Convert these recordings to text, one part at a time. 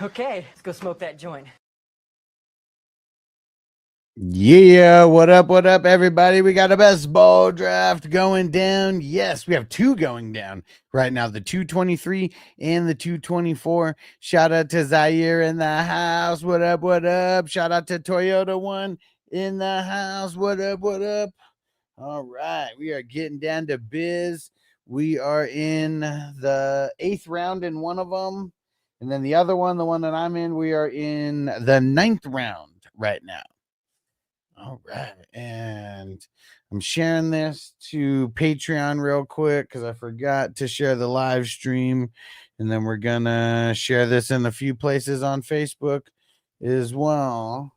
Okay, let's go smoke that joint. Yeah, what up, everybody? We got a best ball draft going down. Yes, we have two going down right now, the 223 and the 224. Shout out to Zaire in the house. What up? Shout out to Toyota One in the house. What up? All right, we are getting down to biz. We are in the 8th round in one of them. And then the other one, the one that I'm in, we are in the 9th round right now. All right. And I'm sharing this to Patreon real quick because I forgot to share the live stream. And then we're going to share this in a few places on Facebook as well.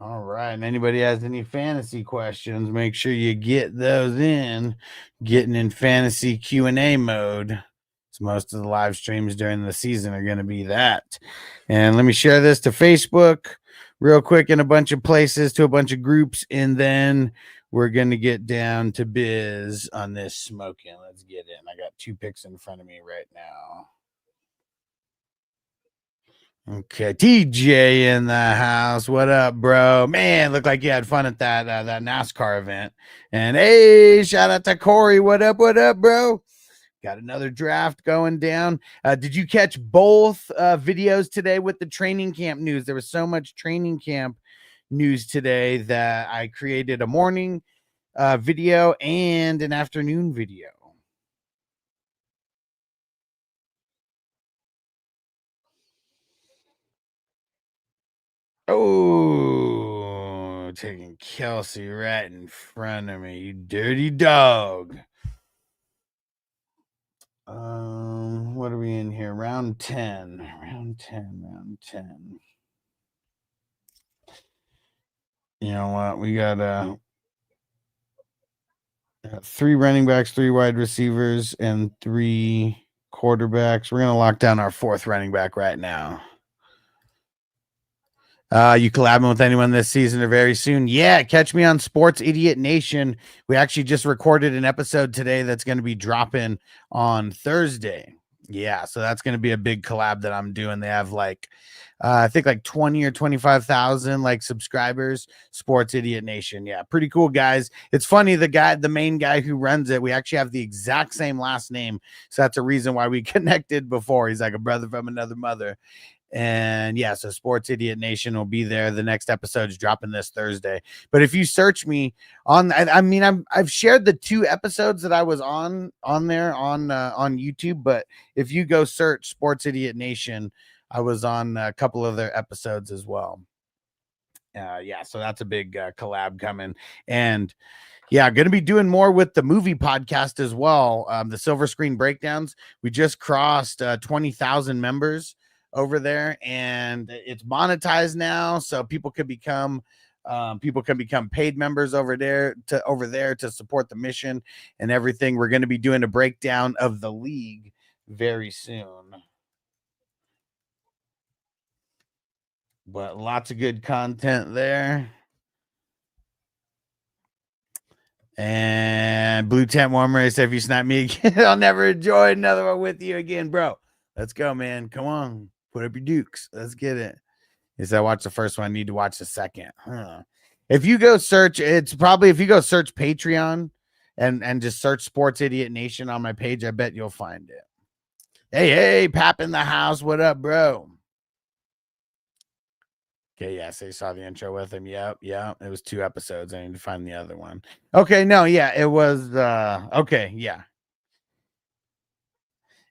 All right. And anybody has any fantasy questions, make sure you get those in. Getting in fantasy Q&A mode. So most of the live streams during the season are going to be that. And let me share this to Facebook real quick in a bunch of places, to a bunch of groups, and then we're going to get down to biz on this smoking. Let's get in. I got 2 picks in front of me right now. Okay, TJ in the house. What up, bro? Man, looked like you had fun at that NASCAR event. And hey, shout out to Corey. What up, bro? Got another draft going down. Did you catch both videos today with the training camp news? There was so much training camp news today that I created a morning video and an afternoon video. Oh, taking Kelsey right in front of me, you dirty dog. What are we in here? Round 10. You know what? We got 3 running backs, 3 wide receivers, and 3 quarterbacks. We're gonna lock down our 4th running back right now. You collabing with anyone this season or very soon? Yeah, catch me on Sports Idiot Nation. We actually just recorded an episode today that's going to be dropping on Thursday. Yeah, so that's going to be a big collab that I'm doing. They have I think like 20 or 25,000 like subscribers. Sports Idiot Nation. Yeah, pretty cool guys. It's funny, the main guy who runs it, we actually have the exact same last name. So that's a reason why we connected before. He's like a brother from another mother. And yeah, so Sports Idiot Nation will be there. The next episode's dropping this Thursday. But if you search me on, I've shared the 2 episodes that I was on there on YouTube. But if you go search Sports Idiot Nation, I was on a couple of their episodes as well. Yeah, so that's a big collab coming. And yeah, going to be doing more with the movie podcast as well. The Silver Screen Breakdowns. We just crossed 20,000 members over there, and it's monetized now, so people can become paid members over there to support the mission and everything. We're going to be doing a breakdown of the league very soon, but lots of good content there. And Blue Tent Warmer said, if you snap me again, I'll never enjoy another one with you again, bro. Let's go, man. Come on. Put up your dukes. Let's get it. Is I watched the first one, I need to watch the second. If you go search, it's probably if you go search Patreon and just search Sports Idiot Nation on my page, I bet you'll find it. Hey, Pap in the house. What up, bro? Okay, yes, they saw the intro with him. Yep. It was 2 episodes. I need to find the other one. Okay, no, yeah, it was okay, yeah.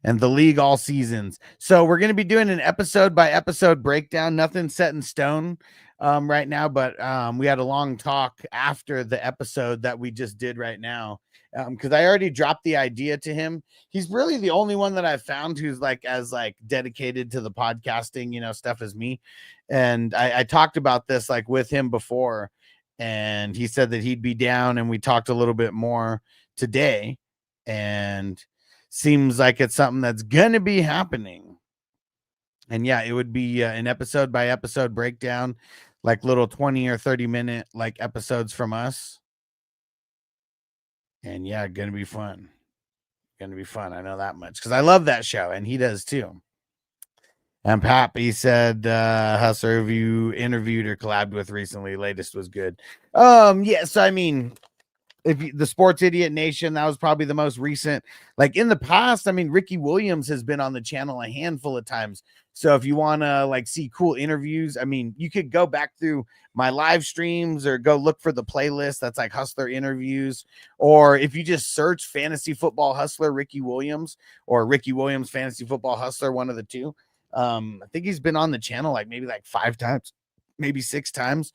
And the league all seasons. So we're going to be doing an episode by episode breakdown. Nothing set in stone right now, but we had a long talk after the episode that we just did right now, because I already dropped the idea to him. He's really the only one that I've found who's as dedicated to the podcasting, stuff as me. And I talked about this with him before, and he said that he'd be down, and we talked a little bit more today, and seems like it's something that's gonna be happening. And yeah, it would be an episode by episode breakdown, like little 20 or 30-minute episodes from us. And yeah, gonna be fun. Gonna be fun. I know that much because I love that show, and he does too. And Pap, he said, Hustler, have you interviewed or collabed with recently? Latest was good. Yes, I mean, the Sports Idiot Nation, that was probably the most recent. Like in the past, I mean, Ricky Williams has been on the channel a handful of times. So if you want to like see cool interviews, I mean, you could go back through my live streams or go look for the playlist that's like Hustler interviews. Or if you just search Fantasy Football Hustler Ricky Williams or Ricky Williams Fantasy Football Hustler, one of the two. I think he's been on the channel like maybe like 5 times, maybe 6 times.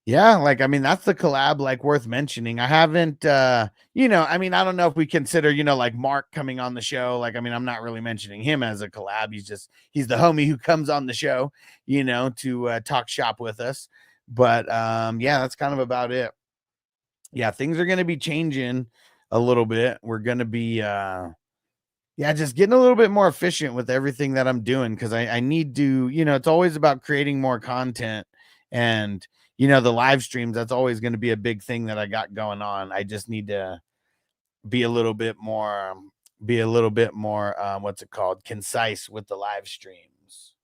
Yeah, like I mean, that's the collab like worth mentioning. I haven't I mean, I don't know if we consider, like Mark coming on the show. Like, I mean, I'm not really mentioning him as a collab. He's the homie who comes on the show, to talk shop with us. But yeah, that's kind of about it. Yeah, things are gonna be changing a little bit. We're gonna be just getting a little bit more efficient with everything that I'm doing because I need to, it's always about creating more content and the live streams. That's always going to be a big thing that I got going on. I just need to be a little bit more, what's it called? Concise with the live streams.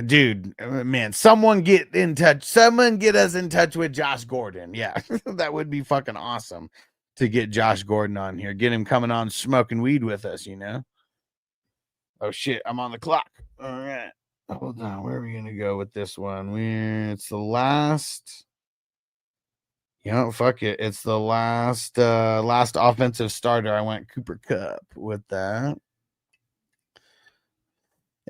Dude, man, someone get in touch. Someone get us in touch with Josh Gordon. Yeah, that would be fucking awesome to get Josh Gordon on here. Get him coming on smoking weed with us, Oh, shit, I'm on the clock. All right. Hold on. Where are we going to go with this one? It's the last. Fuck it. It's the last offensive starter. I went Cooper Kupp with that.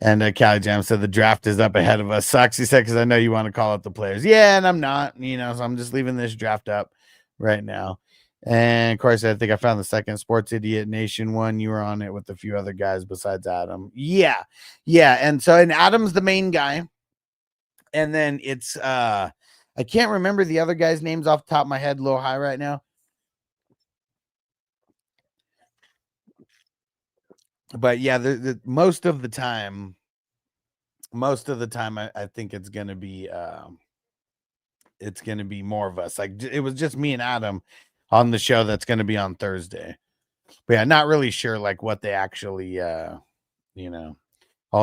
And Cali Jam said the draft is up ahead of us. Sucks, he said, because I know you want to call out the players. Yeah, and I'm not, so I'm just leaving this draft up right now. And of course, I think I found the second Sports Idiot Nation one. You were on it with a few other guys besides Adam. Yeah. And Adam's the main guy. And then it's I can't remember the other guys' names off the top of my head, a little high right now. But yeah, the most of the time, I think it's gonna be more of us. Like it was just me and Adam on the show that's gonna be on Thursday. But yeah, not really sure like what they actually all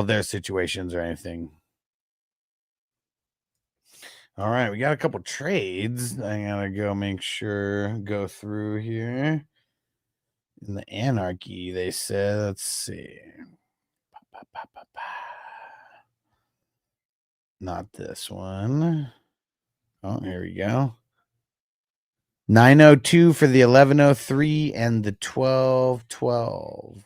their situations or anything. All right, we got a couple trades. I gotta go through here. In the anarchy, they said, let's see. Not this one. Oh, here we go. 902 for the 1103 and the 1212.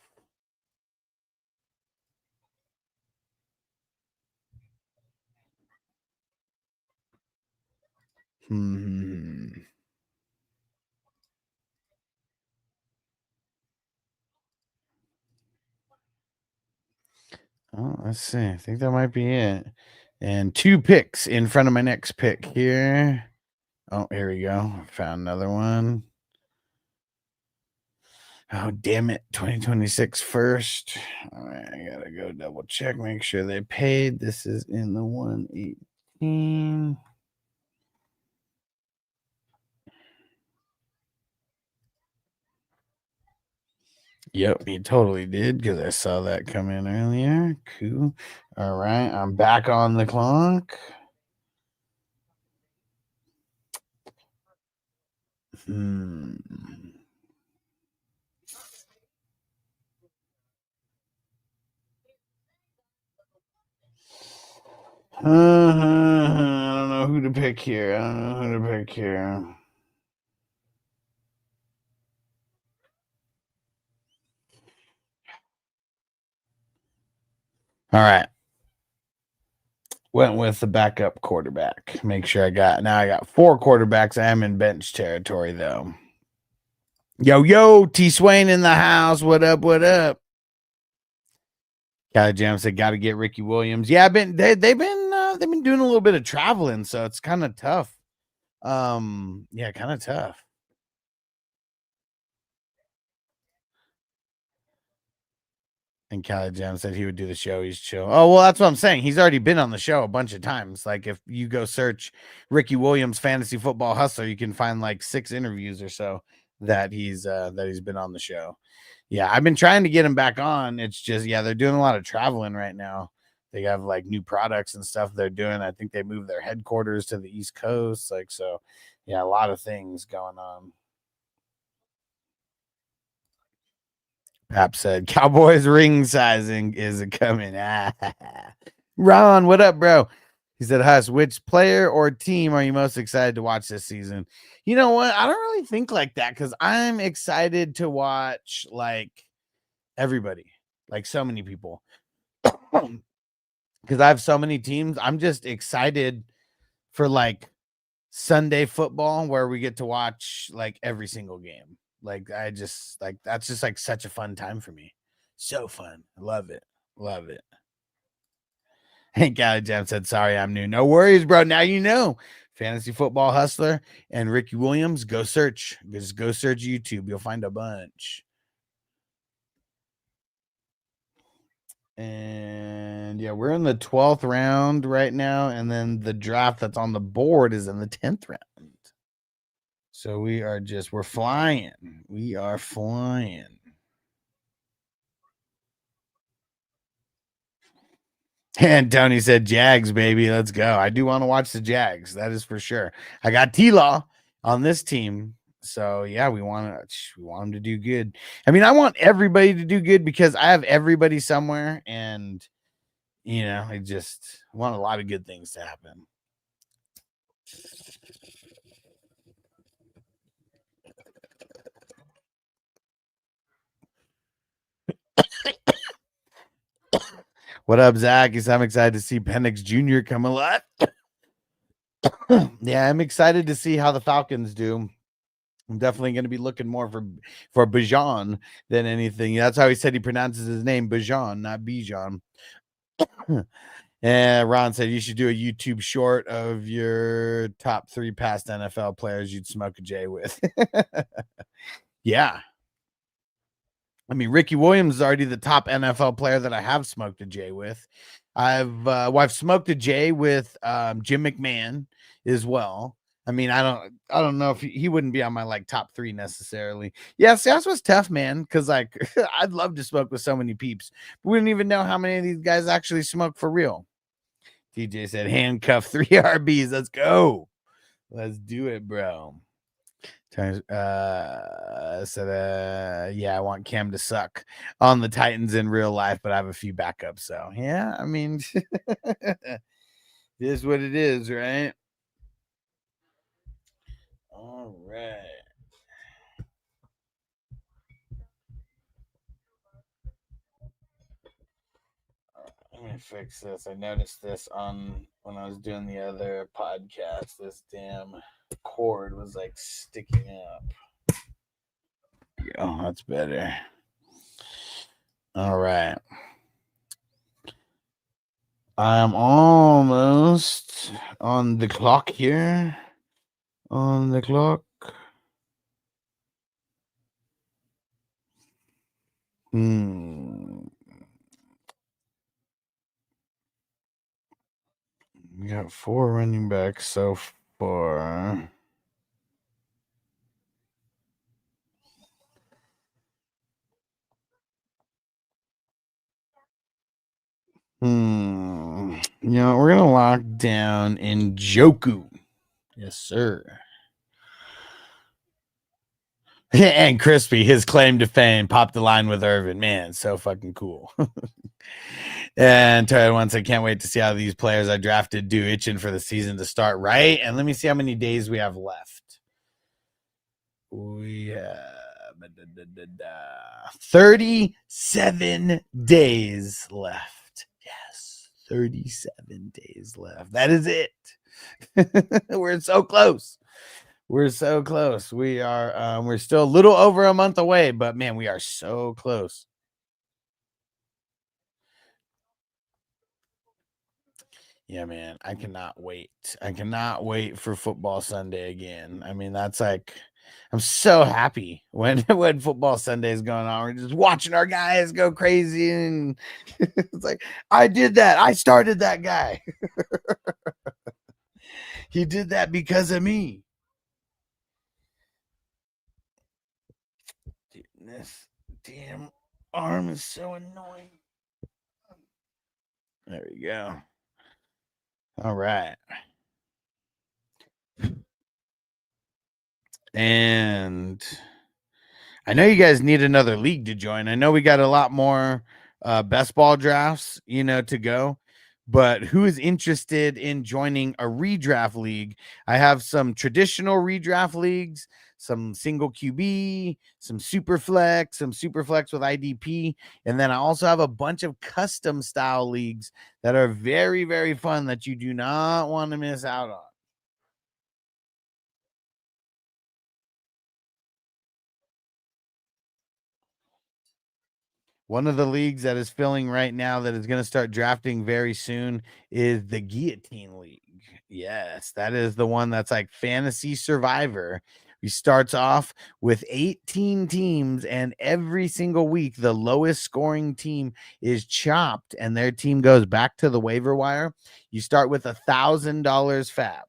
Oh, let's see. I think that might be it. And 2 picks in front of my next pick here. Oh, here we go. Found another one. Oh, damn it. 2026 first. All right, I gotta go double check, make sure they paid. This is in the 118. Yep, he totally did because I saw that come in earlier. Cool. All right, I'm back on the clock. I don't know who to pick here. All right. Went with the backup quarterback. Make sure I got 4 quarterbacks. I am in bench territory though. Yo, T Swain in the house. What up? Cali Jam said, got to get Ricky Williams. Yeah, they've been doing a little bit of traveling, so it's kind of tough. Yeah, kind of tough. And Cali Jam said he would do the show. He's chill. Oh, well, that's what I'm saying. He's already been on the show a bunch of times. Like if you go search Ricky Williams Fantasy Football Hustler, you can find like 6 interviews or so that he's been on the show. Yeah, I've been trying to get him back on. It's just, yeah, they're doing a lot of traveling right now. They have like new products and stuff they're doing. I think they moved their headquarters to the East Coast. Like, so yeah, a lot of things going on. Pap said, Cowboys ring sizing is coming. Ron, what up, bro? He said, Huss, which player or team are you most excited to watch this season? You know what? I don't really think like that because I'm excited to watch like everybody, like so many people. Because I have so many teams. I'm just excited for like Sunday football where we get to watch like every single game. Like I just like that's just like such a fun time for me. So fun. Love it. Love it. Hank Galley Jam said, sorry, I'm new. No worries, bro. Now you know. Fantasy Football Hustler and Ricky Williams. Go search. Just go search YouTube. You'll find a bunch. And yeah, we're in the 12th round right now. And then the draft that's on the board is in the 10th round. So we're flying. We are flying. And Tony said, Jags, baby, let's go. I do want to watch the Jags. That is for sure. I got T-Law on this team. So yeah, we want them to do good. I mean, I want everybody to do good because I have everybody somewhere, and you know, I just want a lot of good things to happen. What up, Zach? I'm excited to see Penix Jr. come alive. Yeah, I'm excited to see how the Falcons do. I'm definitely going to be looking more for Bijan than anything. That's how he said he pronounces his name, Bijan, not Bijan. And Ron said you should do a YouTube short of your top 3 past NFL players you'd smoke a J with. Yeah. I mean, Ricky Williams is already the top NFL player that I have smoked a J with. I've smoked a J with Jim McMahon as well. I mean, I don't know if he wouldn't be on my like top 3 necessarily. Yeah, see, that's what's tough, man. Because like I'd love to smoke with so many peeps. We wouldn't even know how many of these guys actually smoke for real. TJ said, handcuff 3 RBs. Let's go. Let's do it, bro. Yeah, I want Cam to suck on the Titans in real life, but I have a few backups. So yeah, I mean, it is what it is, right? All right. Let me fix this. I noticed this on when I was doing the other podcast. This damn cord was like sticking up. Oh, that's better. All right. I'm almost on the clock here. On the clock. We got 4 running backs so far. We're gonna lock down Njoku. Yes, sir. And Crispy, his claim to fame, popped the line with Irvin. Man, so fucking cool. And Terry once I can't wait to see how these players I drafted do, itching for the season to start, right? And let me see how many days we have left. We have 37 days left. Yes, 37 days left. That is it. We're so close. We're so close. We are we're still a little over a month away, but man, we are so close. Yeah, man, I cannot wait. I cannot wait for football Sunday again. I mean, that's like I'm so happy when when football Sunday is going on. We're just watching our guys go crazy, and it's like, I did that. I started that guy. He did that because of me. Dude, this damn arm is so annoying. There we go. All right. And I know you guys need another league to join. I know we got a lot more best ball drafts, to go. But who is interested in joining a redraft league? I have some traditional redraft leagues, some single QB, some super flex with IDP, and then I also have a bunch of custom style leagues that are very, very fun that you do not want to miss out on. One of the leagues that is filling right now that is going to start drafting very soon is the Guillotine League. Yes, that is the one that's like Fantasy Survivor. He starts off with 18 teams, and every single week, the lowest scoring team is chopped, and their team goes back to the waiver wire. You start with $1,000 fab.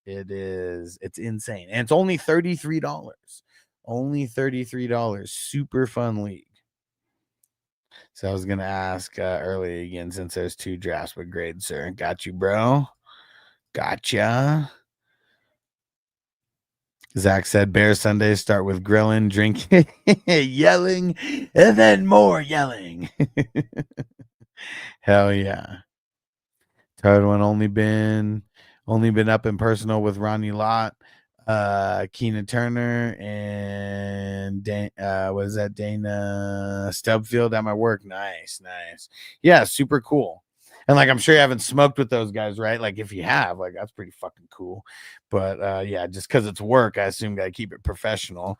It's insane. And it's only $33. Only $33. Super fun league. So I was going to ask early again, since there's 2 drafts, but grade, sir. Got you, bro. Gotcha. Zach said Bear Sundays start with grilling, drinking, yelling, and then more yelling. Hell yeah. Third one only been up in personal with Ronnie Lott, Keena Turner, and what is that? Dana Stubfield at my work. Nice. Yeah, super cool. And like, I'm sure you haven't smoked with those guys, right? Like, if you have, like, that's pretty fucking cool. But yeah, just because it's work, I assume gotta keep it professional.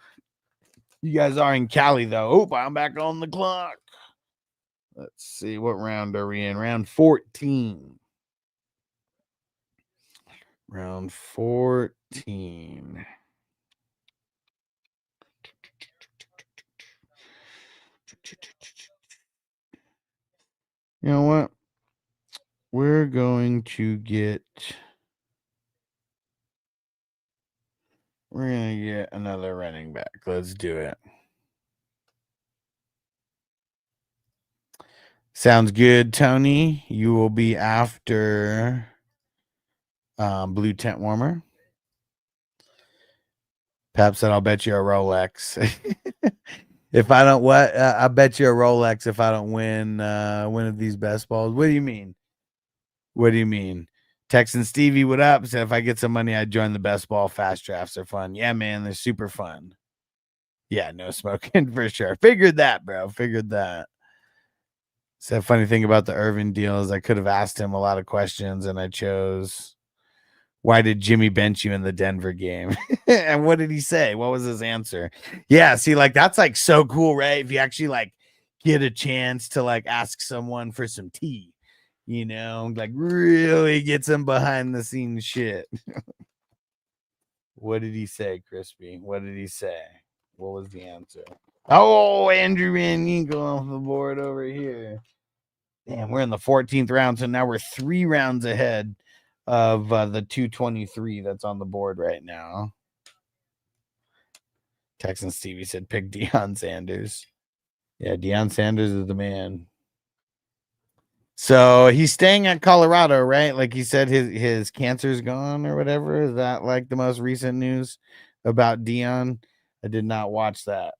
You guys are in Cali though. Oh, I'm back on the clock. Let's see, what round are we in? Round 14. Round 14. You know what? We're going to get another running back. Let's do it. Sounds good, Tony. You will be after Blue Tent Warmer. Pap said, I'll bet you a Rolex. If I don't I bet you a Rolex if I don't win one of these best balls. What do you mean? Texan Stevie, what up? Said if I get some money, I'd join the best ball. Fast drafts are fun. Yeah, man, they're super fun. Yeah, no smoking for sure. Figured that, bro. Figured that. Said funny thing about the Irvin deal is I could have asked him a lot of questions, and I chose, why did Jimmy bench you in the Denver game? And what did he say? What was his answer? Yeah, see, like, that's like so cool, right? If you actually like get a chance to like ask someone for some tea, like really get some behind the scenes shit. What did he say, Crispy? What did he say? What was the answer? Oh, Andrew Van Ginkel off the board over here. Damn, we're in the 14th round, so now we're 3 rounds ahead of the 223 that's on the board right now. Texan Stevie said pick Deion Sanders. Yeah, Deion Sanders is the man. So he's staying at Colorado, right? Like he said, his cancer's gone or whatever. Is that like the most recent news about Deion? I did not watch that.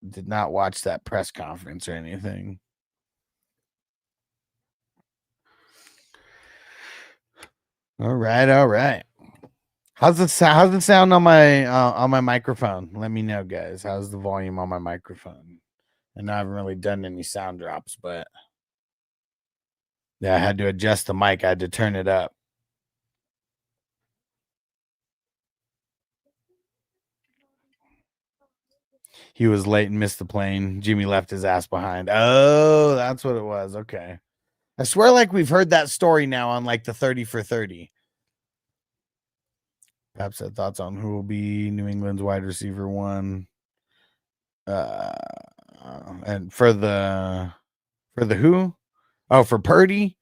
Did not watch that press conference or anything. All right. How's it sound on my microphone? Let me know, guys. How's the volume on my microphone? I know I haven't really done any sound drops, but yeah, I had to adjust the mic. I had to turn it up. He was late and missed the plane. Jimmy left his ass behind. Oh, that's what it was. Okay. I swear like we've heard that story now on like the 30 for 30. Pap said thoughts on who will be New England's wide receiver one. And for the who? Oh, for Purdy.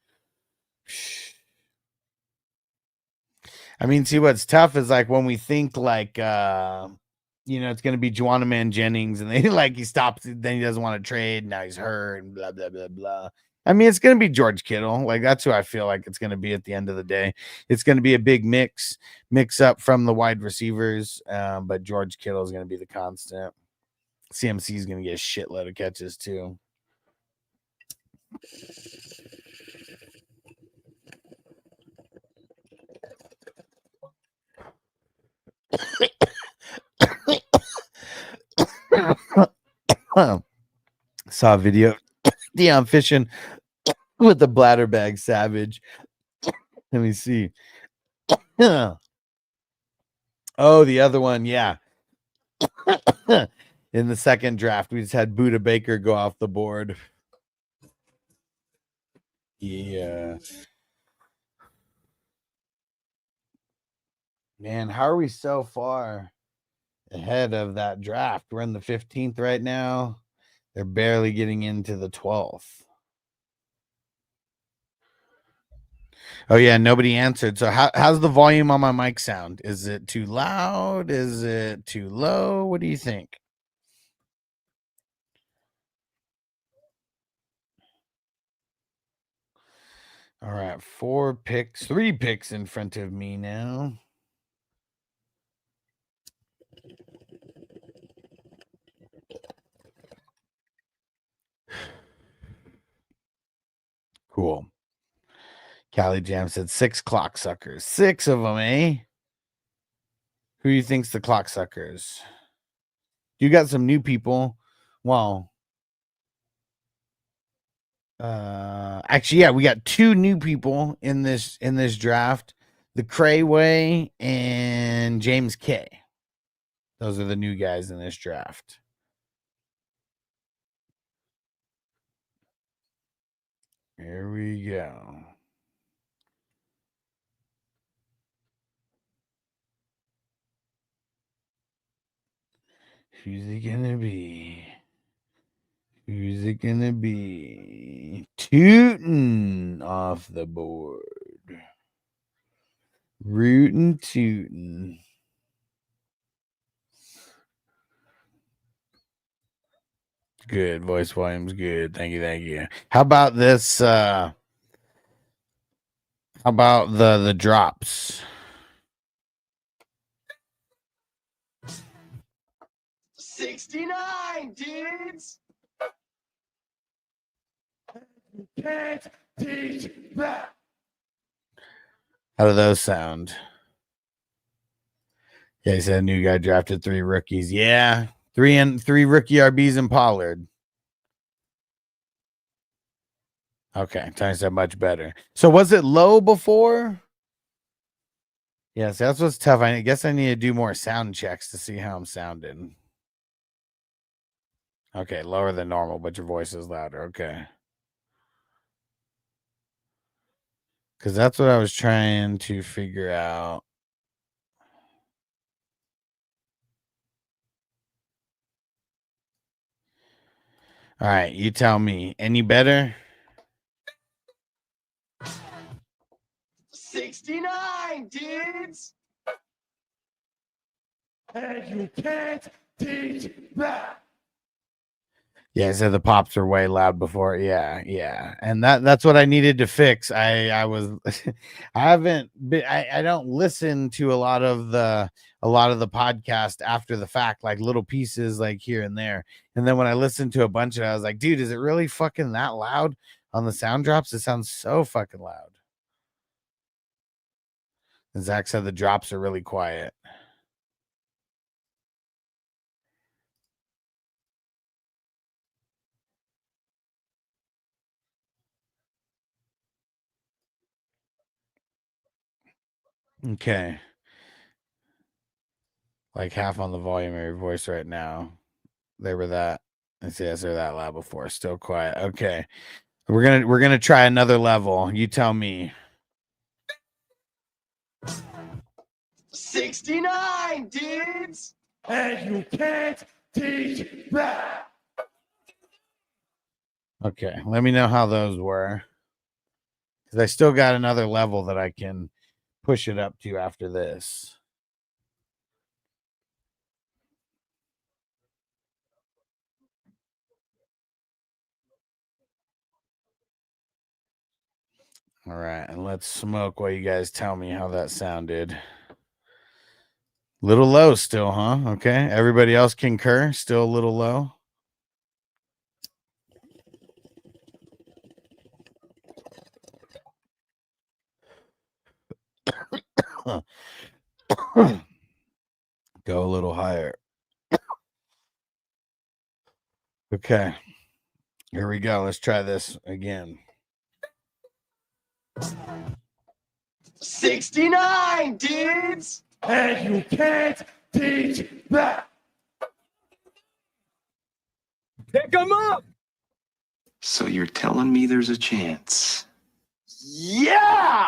I mean, see what's tough is like when we think like it's gonna be Juwan Man Jennings, and then like he stops, then he doesn't want to trade, now he's hurt, and blah blah blah blah. I mean, it's gonna be George Kittle. Like that's who I feel like it's gonna be at the end of the day. It's gonna be a big mix up from the wide receivers, but George Kittle is gonna be the constant. CMC is gonna get a shitload of catches too. Saw a video Deion fishing with the bladder bag savage. Let me see. Oh, the other one, yeah. In the second draft, we just had Buda Baker go off the board. Yeah. Man, how are we so far ahead of that draft? We're in the 15th right now. They're barely getting into the 12th. Oh yeah, nobody answered. So how's the volume on my mic sound? Is it too loud? Is it too low? What do you think? All right, 3 picks in front of me now. Cool. Callie Jam said 6 clock suckers. 6 of them, eh? Who do you think's the clock suckers? You got some new people. Well, actually, yeah, we got 2 new people in this draft. The Crayway and James K. Those are the new guys in this draft. Here we go. Who's it gonna be? Who's it gonna be? Tootin' off the board. Rootin' tootin'. Good. Voice volume's good. Thank you. How about this? How about the drops? 69, dudes. Can't teach that. How do those sound? Yeah, he said a new guy drafted 3 rookies. Yeah, 3 rookie RBs and Pollard. Okay, times that much better. So was it low before? Yes, that's what's tough. I guess I need to do more sound checks to see how I'm sounding. Okay, lower than normal, but your voice is louder. Okay. Because that's what I was trying to figure out. All right, you tell me. Any better? 69, dudes. And you can't teach that. Yeah, I said the pops are way loud before. Yeah. And that's what I needed to fix. I was I haven't been I don't listen to a lot of the podcast after the fact, like little pieces like here and there. And then when I listened to a bunch of it, I was like, dude, is it really fucking that loud on the sound drops? It sounds so fucking loud. And Zach said the drops are really quiet. Okay. Like half on the volume of your voice right now. They were that. Yes, they're that loud before. Still quiet. Okay. We're gonna try another level. You tell me. 69, dudes! And you can't teach that. Okay, let me know how those were. Because I still got another level that I can push it up to after this. All right, and let's smoke while you guys tell me how that sounded. Little low still, huh? Okay, everybody else concur? Still a little low? Go a little higher. Okay, here we go. Let's try this again. 69, dudes! And you can't teach that. Pick 'em up! So you're telling me there's a chance? Yeah!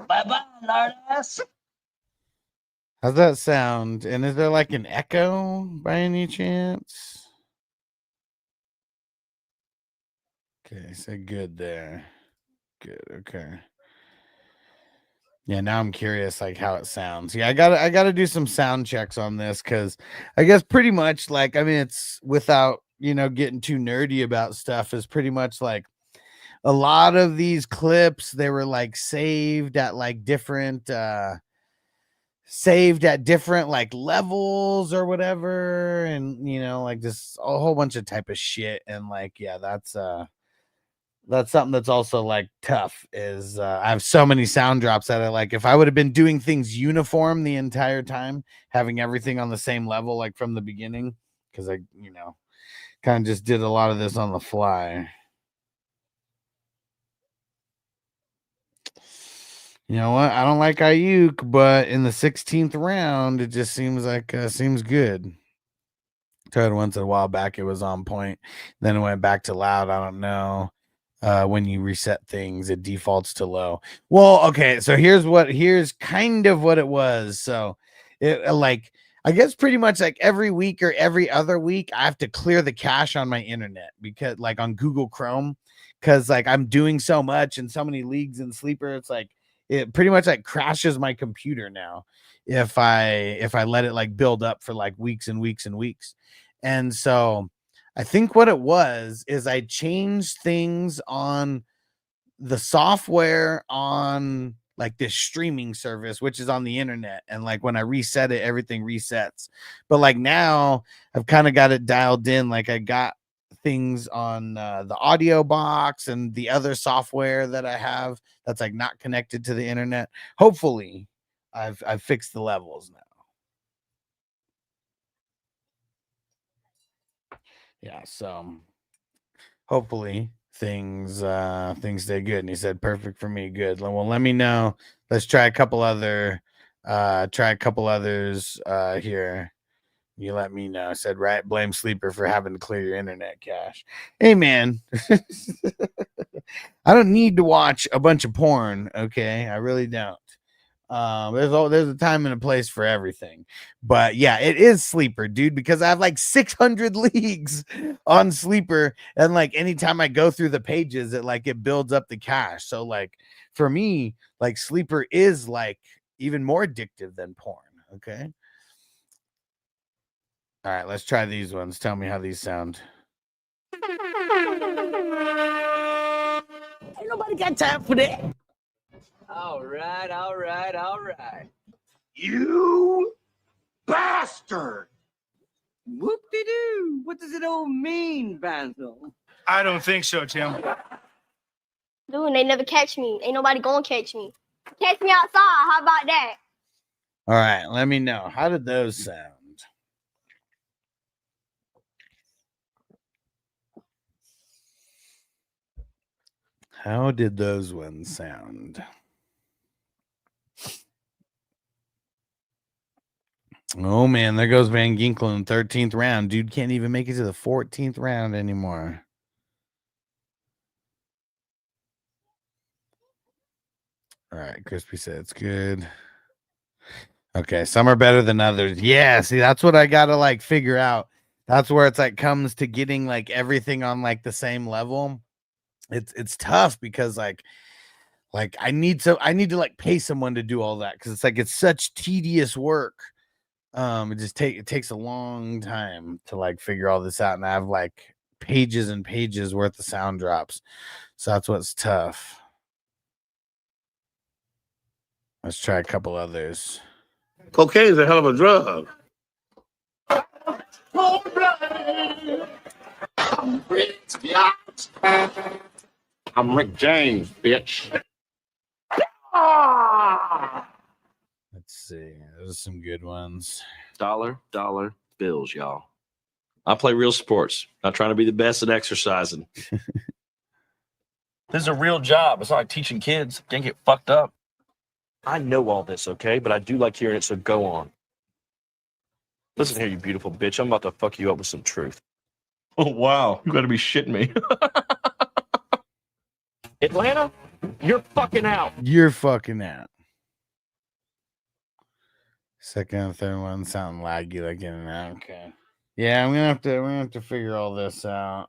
Bye-bye, Nardas. How's that sound? And is there like an echo by any chance? Okay, so good there. Good, okay. Yeah, now I'm curious like how it sounds. Yeah, I gotta do some sound checks on this because I guess pretty much like I mean it's without getting too nerdy about stuff is pretty much like a lot of these clips they were like saved at different like levels or whatever, and like just a whole bunch of type of shit. And like yeah, that's something that's also like tough is I have so many sound drops that I like if I would have been doing things uniform the entire time, having everything on the same level like from the beginning, because I kind of just did a lot of this on the fly. You know what? I don't like Ayuk, but in the 16th round, it just seems like seems good. Tried once a while back, it was on point. Then it went back to loud. I don't know. When you reset things, it defaults to low. Well, okay, so here's kind of what it was. So it like I guess pretty much like every week or every other week, I have to clear the cache on my internet because like on Google Chrome, because like I'm doing so much and so many leagues in Sleeper, it's like it pretty much like crashes my computer now if I let it like build up for like weeks and weeks and weeks. And so I think what it was is I changed things on the software on like this streaming service, which is on the internet. And like when I reset it, everything resets. But like now I've kind of got it dialed in. Like I got things on the audio box and the other software that I have that's like not connected to the internet. Hopefully I've fixed the levels now. Yeah, so hopefully things stay good. And he said perfect for me. Good. Well, let me know. Let's try a couple others here. You let me know. I said, right, blame Sleeper for having to clear your internet cache. Hey man. I don't need to watch a bunch of porn, okay? I really don't. There's a time and a place for everything. But yeah, it is Sleeper, dude, because I have like 600 leagues on Sleeper, and like anytime I go through the pages, it builds up the cache. So like for me, like Sleeper is like even more addictive than porn. Okay. All right, let's try these ones. Tell me how these sound. Ain't nobody got time for that. All right. You bastard! Whoop-de-doo. What does it all mean, Basil? I don't think so, Tim. Dude, they never catch me. Ain't nobody gonna catch me. Catch me outside. How about that? All right, let me know. How did those sound? How did those ones sound? Oh man, there goes Van Ginkel in the 13th round. Dude can't even make it to the 14th round anymore. All right, Crispy said it's good. Okay, some are better than others. Yeah, see, that's what I gotta like figure out. That's where it's like comes to getting like everything on like the same level. It's tough because like I need to like pay someone to do all that because it's like it's such tedious work. It takes a long time to like figure all this out, and I have like pages and pages worth of sound drops. So that's what's tough. Let's try a couple others. Cocaine's a hell of a drug. I'm Rick James, bitch. Let's see. Those are some good ones. Dollar bills, y'all. I play real sports. Not trying to be the best at exercising. This is a real job. It's not like teaching kids. Can't get fucked up. I know all this, okay? But I do like hearing it, so go on. Listen here, you beautiful bitch. I'm about to fuck you up with some truth. Oh, wow. You gotta be shitting me. Atlanta, you're fucking out. You're fucking out. Second and third one sound laggy like in and out. Okay. Yeah, we're gonna have to figure all this out.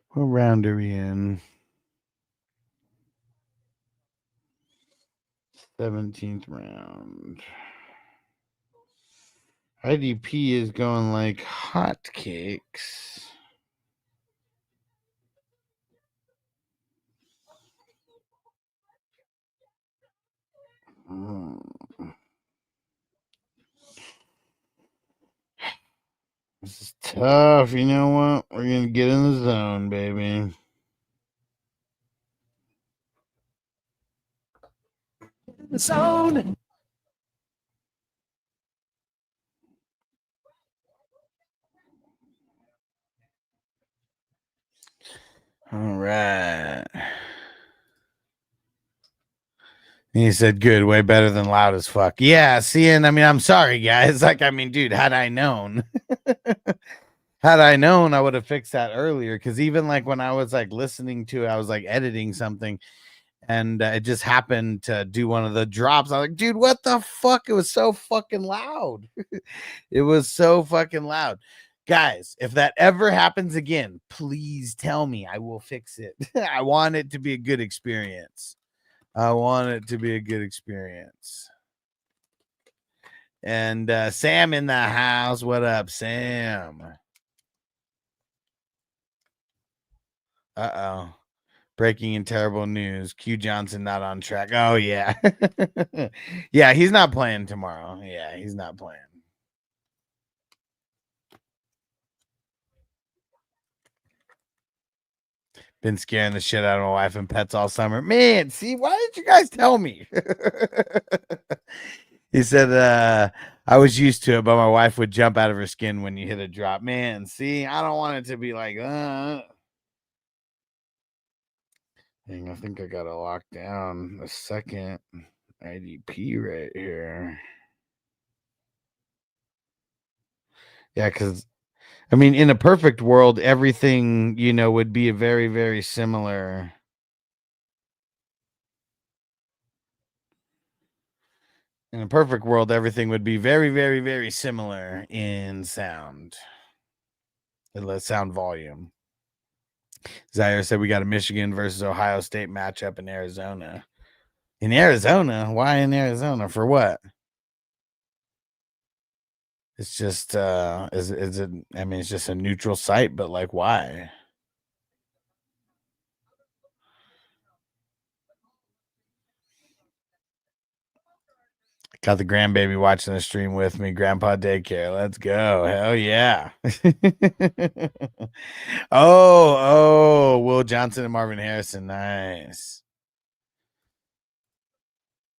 What round are we in? 17th round. IDP is going like hotcakes. This is tough. You know what? We're going to get in the zone, baby. The zone. All right. He said, good, way better than loud as fuck. Yeah, see, and I mean, I'm sorry, guys. Like, I mean, dude, had I known, I would have fixed that earlier. Because even like when I was like listening to it, I was like editing something and it just happened to do one of the drops. I was like, dude, what the fuck? It was so fucking loud. It was so fucking loud. Guys, if that ever happens again, please tell me. I will fix it. I want it to be a good experience. And Sam in the house. What up, Sam? Uh-oh. Breaking and terrible news. Q Johnson not on track. Oh, yeah. Yeah, he's not playing tomorrow. Yeah, he's not playing. Been scaring the shit out of my wife and pets all summer. Man, see, why didn't you guys tell me? He said, I was used to it, but my wife would jump out of her skin when you hit a drop. Man, see, I don't want it to be like, Dang, I think I got to lock down the second IDP right here. Yeah, because I mean, in a perfect world, everything, you know, would be a very, very similar. In a perfect world, everything would be very, very, very similar in sound. Sound volume. Zaire said we got a Michigan versus Ohio State matchup in Arizona. In Arizona? Why in Arizona? For what? It's just is it, I mean, it's just a neutral site, but like why? Got the grandbaby watching the stream with me. Grandpa daycare. Let's go. Hell yeah. Oh, Will Johnson and Marvin Harrison. Nice.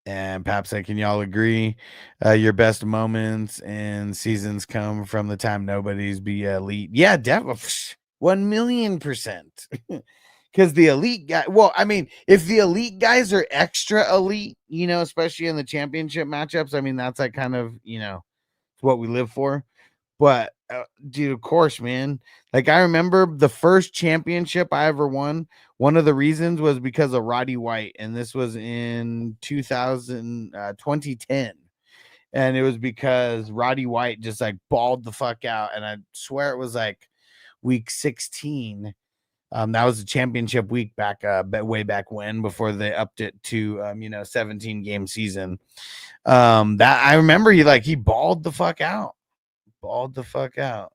And Pap said, can y'all agree your best moments and seasons come from the time nobody's be elite? Yeah, definitely. 1,000,000%. Because the elite guy, well, I mean, if the elite guys are extra elite, you know, especially in the championship matchups, I mean, that's like kind of, you know, what we live for. But dude, of course, man. Like I remember the first championship I ever won. One of the reasons was because of Roddy White, and this was in 2010. And it was because Roddy White just like balled the fuck out, and I swear it was like week 16. That was the championship week back way back when, before they upped it to 17 game season. That I remember he balled the fuck out. Balled the fuck out.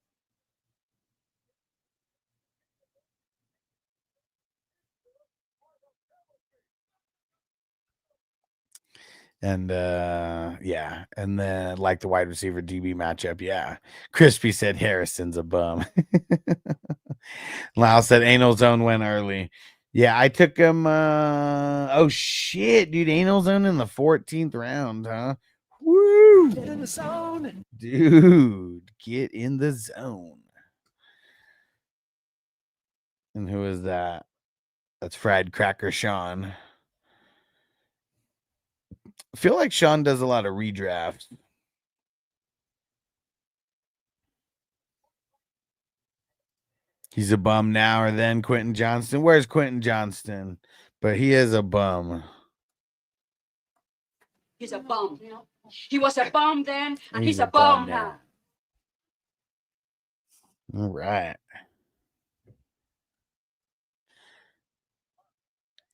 And yeah, and then like the wide receiver DB matchup, yeah. Crispy said Harrison's a bum. Lau said Anal Zone went early. Yeah, I took him. Oh shit, dude, Anal Zone in the 14th round, huh? Woo! Get in the zone. Dude, get in the zone. And who is that? That's Fried Cracker Sean. I feel like Sean does a lot of redrafts. He's a bum now or then, Quentin Johnston. Where's Quentin Johnston? But he is a bum. He's a bum. He was a bum then, and he's a bum bum now. All right.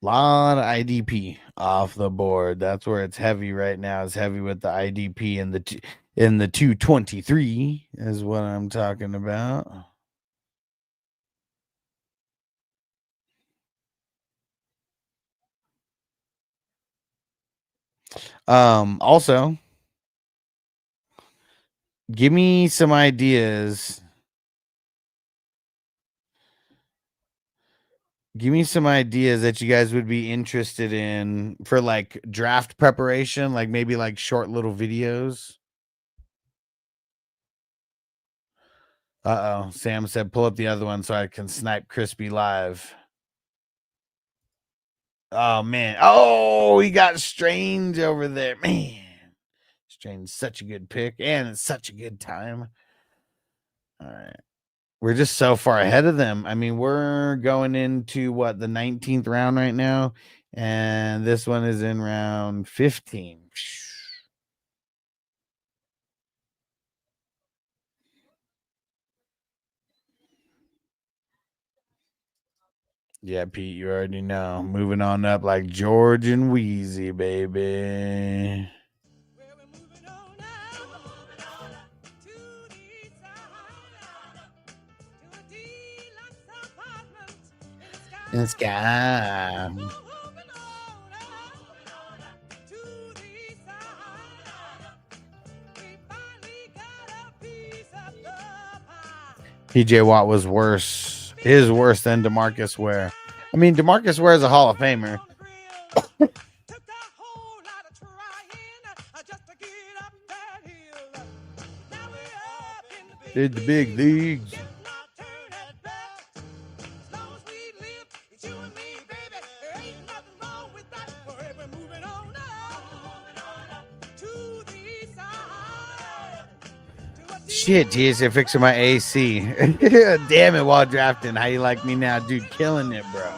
Lot of IDP off the board. That's where it's heavy right now. It's heavy with the IDP in the 223 is what I'm talking about. Also, give me some ideas. Give me some ideas that you guys would be interested in for like draft preparation, like maybe like short little videos. Uh-oh. Sam said pull up the other one so I can snipe Crispy live. Oh man. Oh, he got Strange over there. Man. Strange, such a good pick, and it's such a good time. All right. We're just so far ahead of them. I mean, we're going into what, the 19th round right now, and this one is in round 15. Yeah, Pete, you already know. Moving on up like George and Wheezy, baby. In the sky. TJ Watt was worse. Is worse than DeMarcus Ware. I mean, DeMarcus Ware is a Hall of Famer. Did the big leagues. Shit, geez, they're fixing my AC. Damn it, while drafting. How you like me now? Dude, killing it, bro.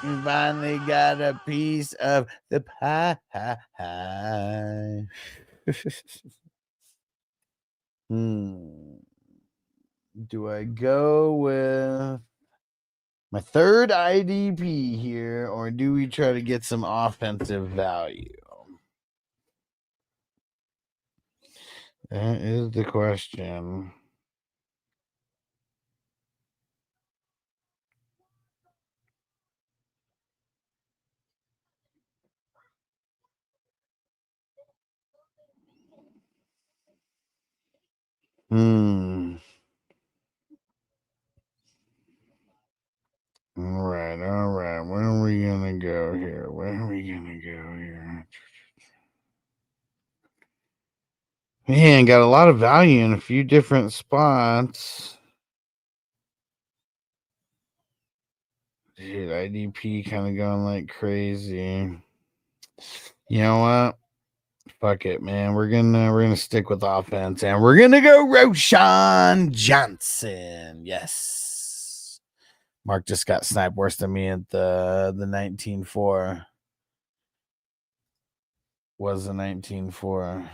We finally got a piece of the pie. Do I go with my third IDP here, or do we try to get some offensive value? That is the question. All right. Where are we gonna go here? Man, got a lot of value in a few different spots. Dude, IDP kind of going like crazy. You know what? Fuck it, man. We're gonna stick with offense, and we're gonna go Roshan Johnson. Yes. Mark just got sniped worse than me at the 19-4. Was the 19-4.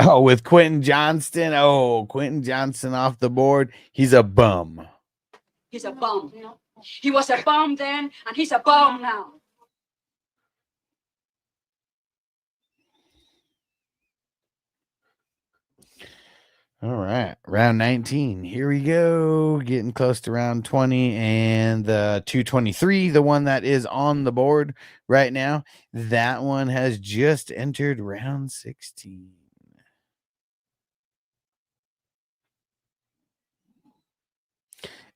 Oh, with Quentin Johnston. Oh, Quentin Johnston off the board. He's a bum. He's a bum. He was a bum then, and he's a bum now. All right, round 19. Here we go. Getting close to round 20 and the 223, the one that is on the board right now. That one has just entered round 16.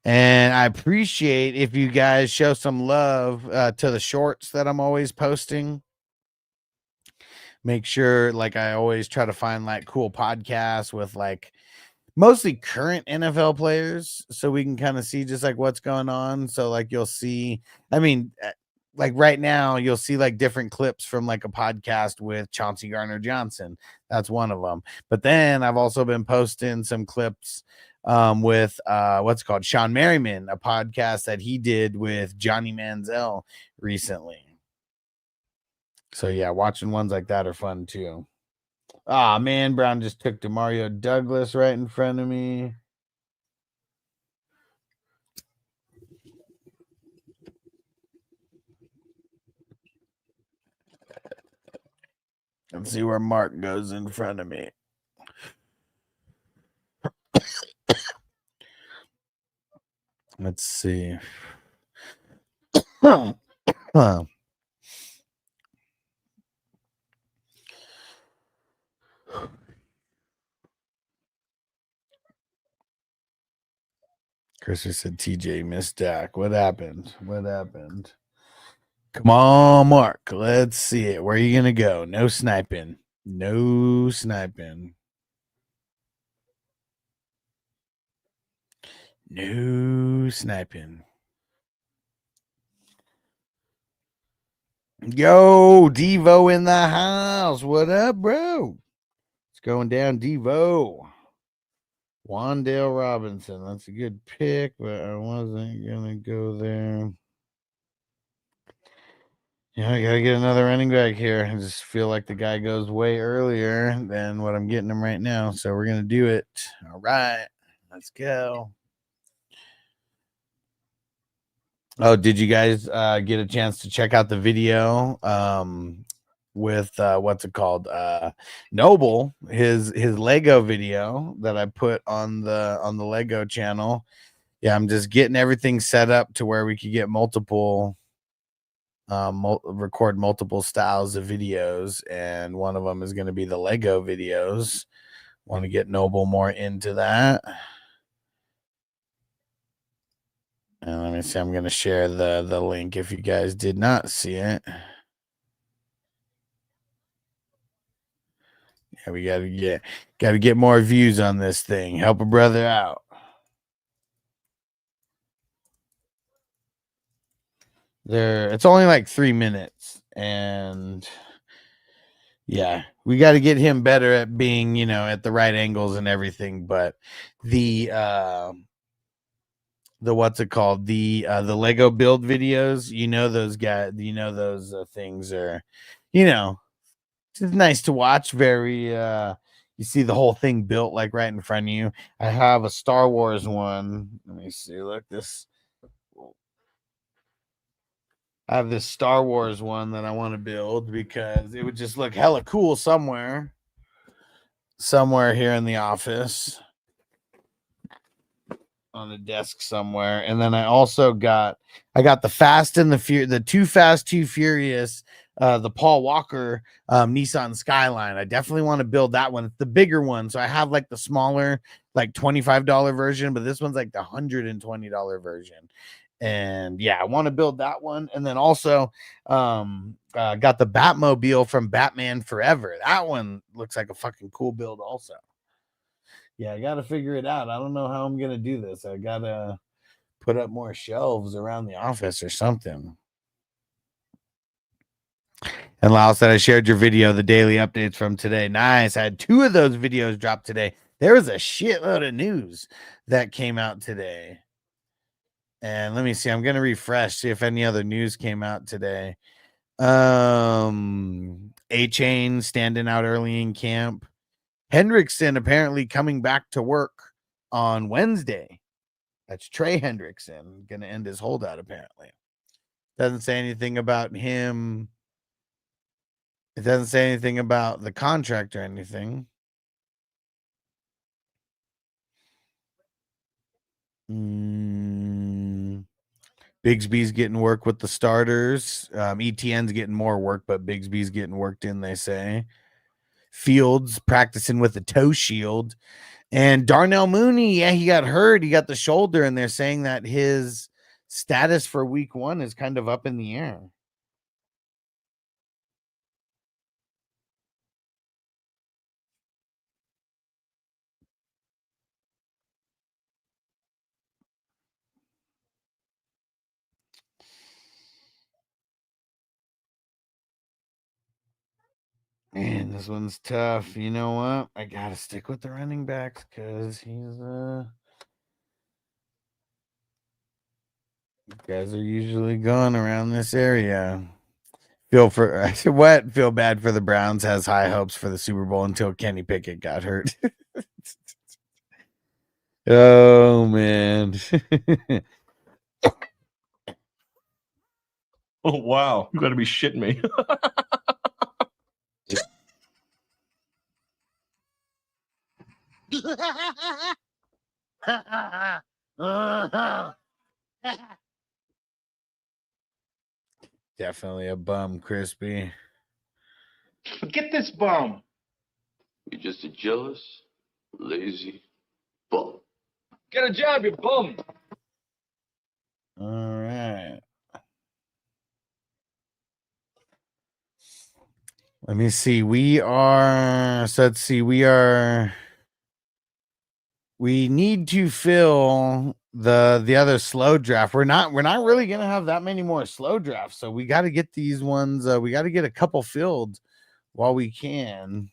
And I appreciate if you guys show some love to the shorts that I'm always posting. Make sure, like, I always try to find like cool podcasts with like mostly current NFL players, so we can kind of see just like what's going on. So like you'll see, I mean, like right now you'll see like different clips from like a podcast with Chauncey Gardner-Johnson. That's one of them. But then I've also been posting some clips with what's called Sean Merriman, a podcast that he did with Johnny Manziel recently. So yeah, watching ones like that are fun too. Ah, man, Brown just took Demario Douglas right in front of me. Let's see where Mark goes in front of me. Let's see. Christopher said TJ missed Dak. What happened? What happened? Come on, Mark. Let's see it. Where are you going to go? No sniping. No sniping. No sniping. Yo, Devo in the house. What up, bro? It's going down, Devo. Wandale Robinson. That's a good pick, but I wasn't going to go there. Yeah, I got to get another running back here. I just feel like the guy goes way earlier than what I'm getting him right now. So we're going to do it. All right. Let's go. Oh, did you guys get a chance to check out the video with what's it called? Noble, his Lego video that I put on the Lego channel. Yeah, I'm just getting everything set up to where we could get multiple record multiple styles of videos, and one of them is going to be the Lego videos. Want to get Noble more into that. And let me see, I'm going to share the link if you guys did not see it. Yeah, we got to get more views on this thing. Help a brother out. It's only like 3 minutes, and yeah, we got to get him better at being, at the right angles and everything. But the what's it called? The Lego build videos, those guys, those things are, it's nice to watch. Very you see the whole thing built like right in front of you. I have a Star Wars one. Let me see. Look, I have this Star Wars one that I want to build because it would just look hella cool somewhere here in the office on a desk somewhere. And then I also got the Fast and the Too Fast, Too Furious, the Paul Walker Nissan Skyline. I definitely want to build that one. It's the bigger one. So I have like the smaller, like $25 version, but this one's like the $120 version. And yeah, I want to build that one. And then also got the Batmobile from Batman Forever. That one looks like a fucking cool build also. Yeah, I got to figure it out. I don't know how I'm going to do this. I got to put up more shelves around the office or something. And Lyle said, I shared your video, the daily updates from today. Nice. I had 2 of those videos drop today. There was a shitload of news that came out today. And let me see. I'm going to refresh, see if any other news came out today. A-Chain standing out early in camp. Hendrickson apparently coming back to work on Wednesday. That's Trey Hendrickson, going to end his holdout apparently. Doesn't say anything about him. It doesn't say anything about the contract or anything. Bigsby's getting work with the starters. ETN's getting more work, but Bigsby's getting worked in, they say. Fields practicing with a toe shield. And Darnell Mooney, yeah, he got hurt. He got the shoulder, and they're saying that his status for week 1 is kind of up in the air. Man, this one's tough. You know what? I gotta stick with the running backs because he's guys are usually gone around this area. Feel bad for the Browns. Has high hopes for the Super Bowl until Kenny Pickett got hurt. Oh man. Oh wow, you got to be shitting me. Definitely a bum, Crispy. Forget this bum. You're just a jealous, lazy bum. Get a job, you bum. All right. Let me see. We need to fill the other slow draft. We're not really gonna have that many more slow drafts, so we got to get these ones. We got to get a couple filled while we can.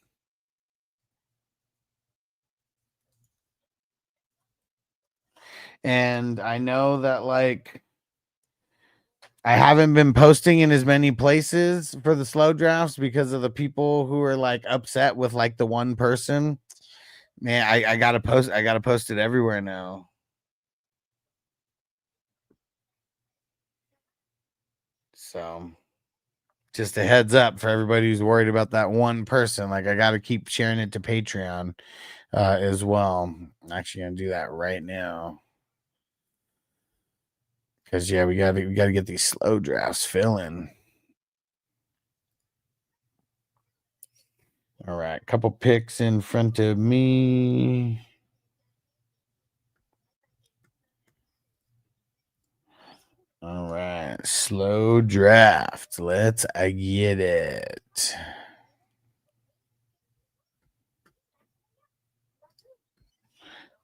And I know that like I haven't been posting in as many places for the slow drafts because of the people who are like upset with like the one person. Man, I gotta post it everywhere now. So just a heads up for everybody who's worried about that one person. Like I gotta keep sharing it to Patreon as well. I'm actually gonna do that right now. Because yeah, we gotta get these slow drafts filling. All right, couple picks in front of me. All right, slow draft. Let's get it.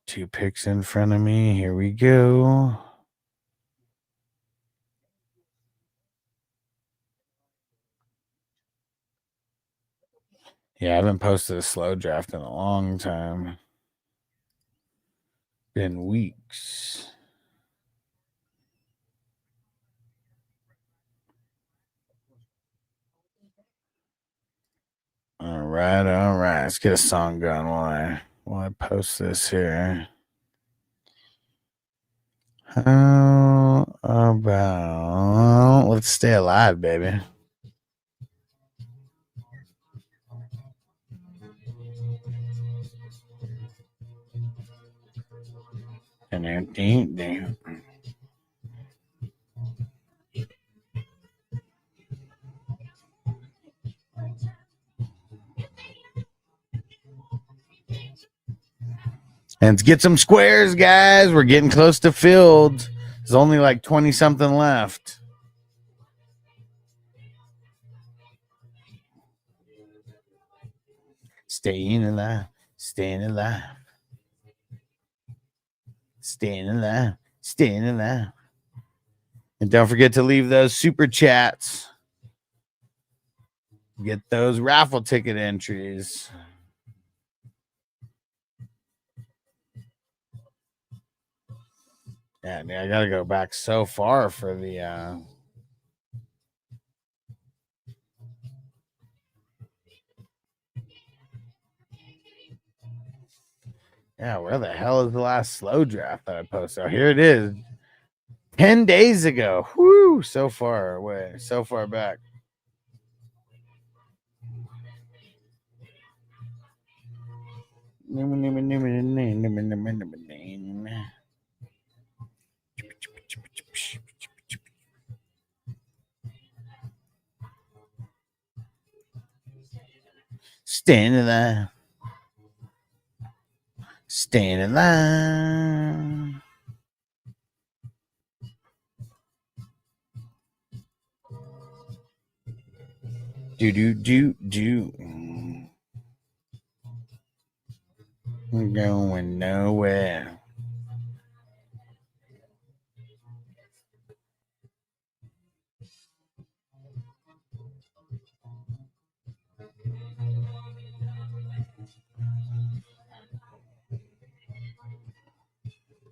Two picks in front of me. Here we go. Yeah, I haven't posted a slow draft in a long time. Been weeks. All right. Let's get a song going while I post this here. How about Let's Stay Alive, baby? Damn. And let's get some squares, guys. We're getting close to filled. There's only like 20 something left. Staying alive. Staying in there. Staying in there. And don't forget to leave those super chats. Get those raffle ticket entries. Yeah, man, I gotta go back so far for the yeah, where the hell is the last slow draft that I posted? Oh, here it is. 10 days ago. Whoo, so far away, so far back. Standing there. Standing there. Do. We're going nowhere.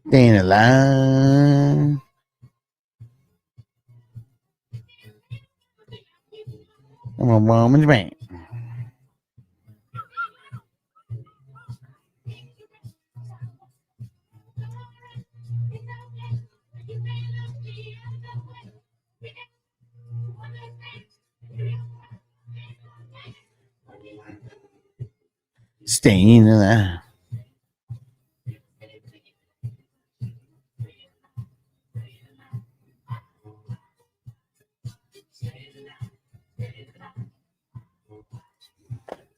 Staying alive. I'm a woman's man. Staying alive.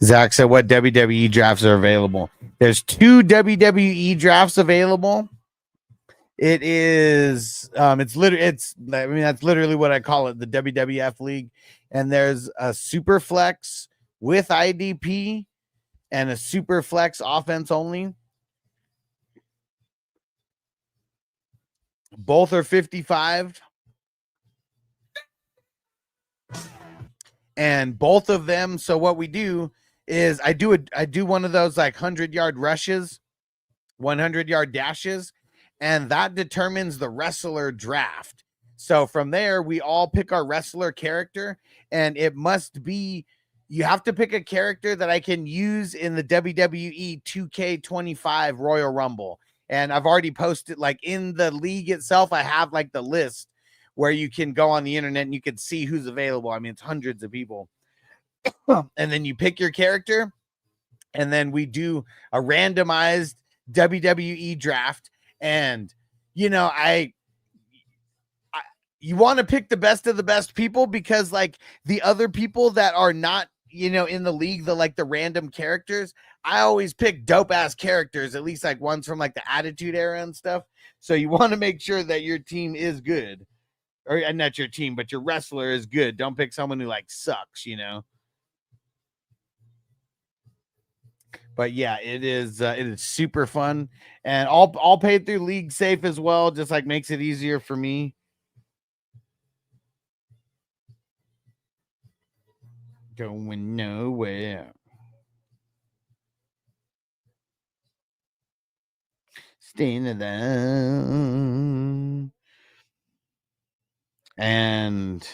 Zach said, what WWE drafts are available? There's 2 WWE drafts available. It is, that's literally what I call it, the WWF League. And there's a super flex with IDP and a super flex offense only. Both are 55. And both of them, so what we do is I do one of those like 100-yard rushes, 100-yard dashes, and that determines the wrestler draft. So from there, we all pick our wrestler character, and it must be, you have to pick a character that I can use in the WWE 2K25 Royal Rumble. And I've already posted, like in the league itself, I have like the list where you can go on the internet and you can see who's available. I mean, it's hundreds of people. And then you pick your character, and then we do a randomized WWE draft. And, you know, you want to pick the best of the best people, because like the other people that are not, you know, in the league, the random characters, I always pick dope ass characters, at least like ones from like the Attitude Era and stuff. So you want to make sure that your team is good, or not your team, but your wrestler is good. Don't pick someone who like sucks, you know. But yeah, it is super fun, and all paid through League Safe as well. Just like makes it easier for me. Going nowhere. Staying alone. And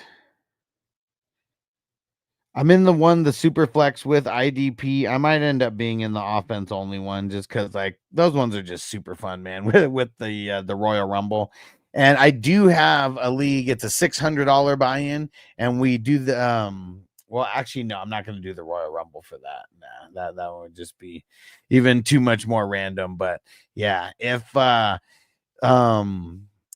I'm in the super flex with IDP. I might end up being in the offense only one, just because like those ones are just super fun, man. With the Royal Rumble, and I do have a league. It's a $600 buy-in, and we do the Well, actually, no, I'm not going to do the Royal Rumble for that. Nah, that would just be even too much more random. But yeah,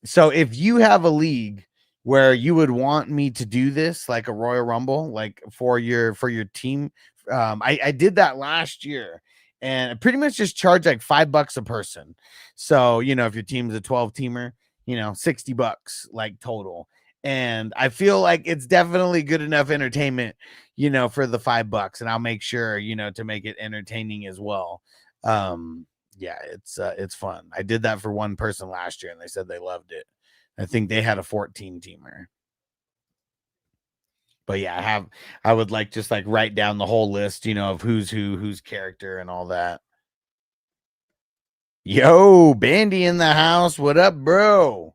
so if you have a league where you would want me to do this, like a Royal Rumble, like for your team. I did that last year, and I pretty much just charge like $5 a person. So, you know, if your team is a 12-teamer, you know, $60 like total. And I feel like it's definitely good enough entertainment, you know, for the $5, and I'll make sure, you know, to make it entertaining as well. yeah, it's fun. I did that for one person last year and they said they loved it. I think they had a 14 teamer. But yeah, I would like just like write down the whole list, of who's who's character and all that. Yo, Bandy in the house. What up, bro?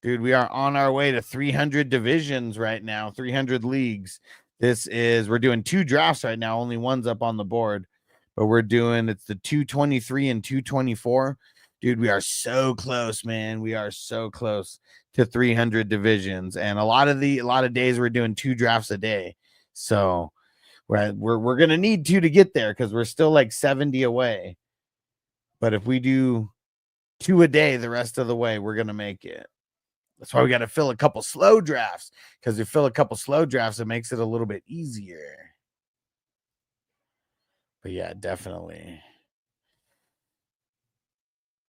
Dude, we are on our way to 300 divisions right now, 300 leagues. We're doing 2 drafts right now. Only one's up on the board, but it's the 223 and 224. Dude, we are so close, man. We are so close to 300 divisions, and a lot of days we're doing 2 drafts a day. So we're gonna need 2 to get there because we're still like 70 away. But if we do 2 a day the rest of the way, we're gonna make it. That's why we got to fill a couple slow drafts, because if you fill a couple slow drafts, it makes it a little bit easier. But yeah, definitely.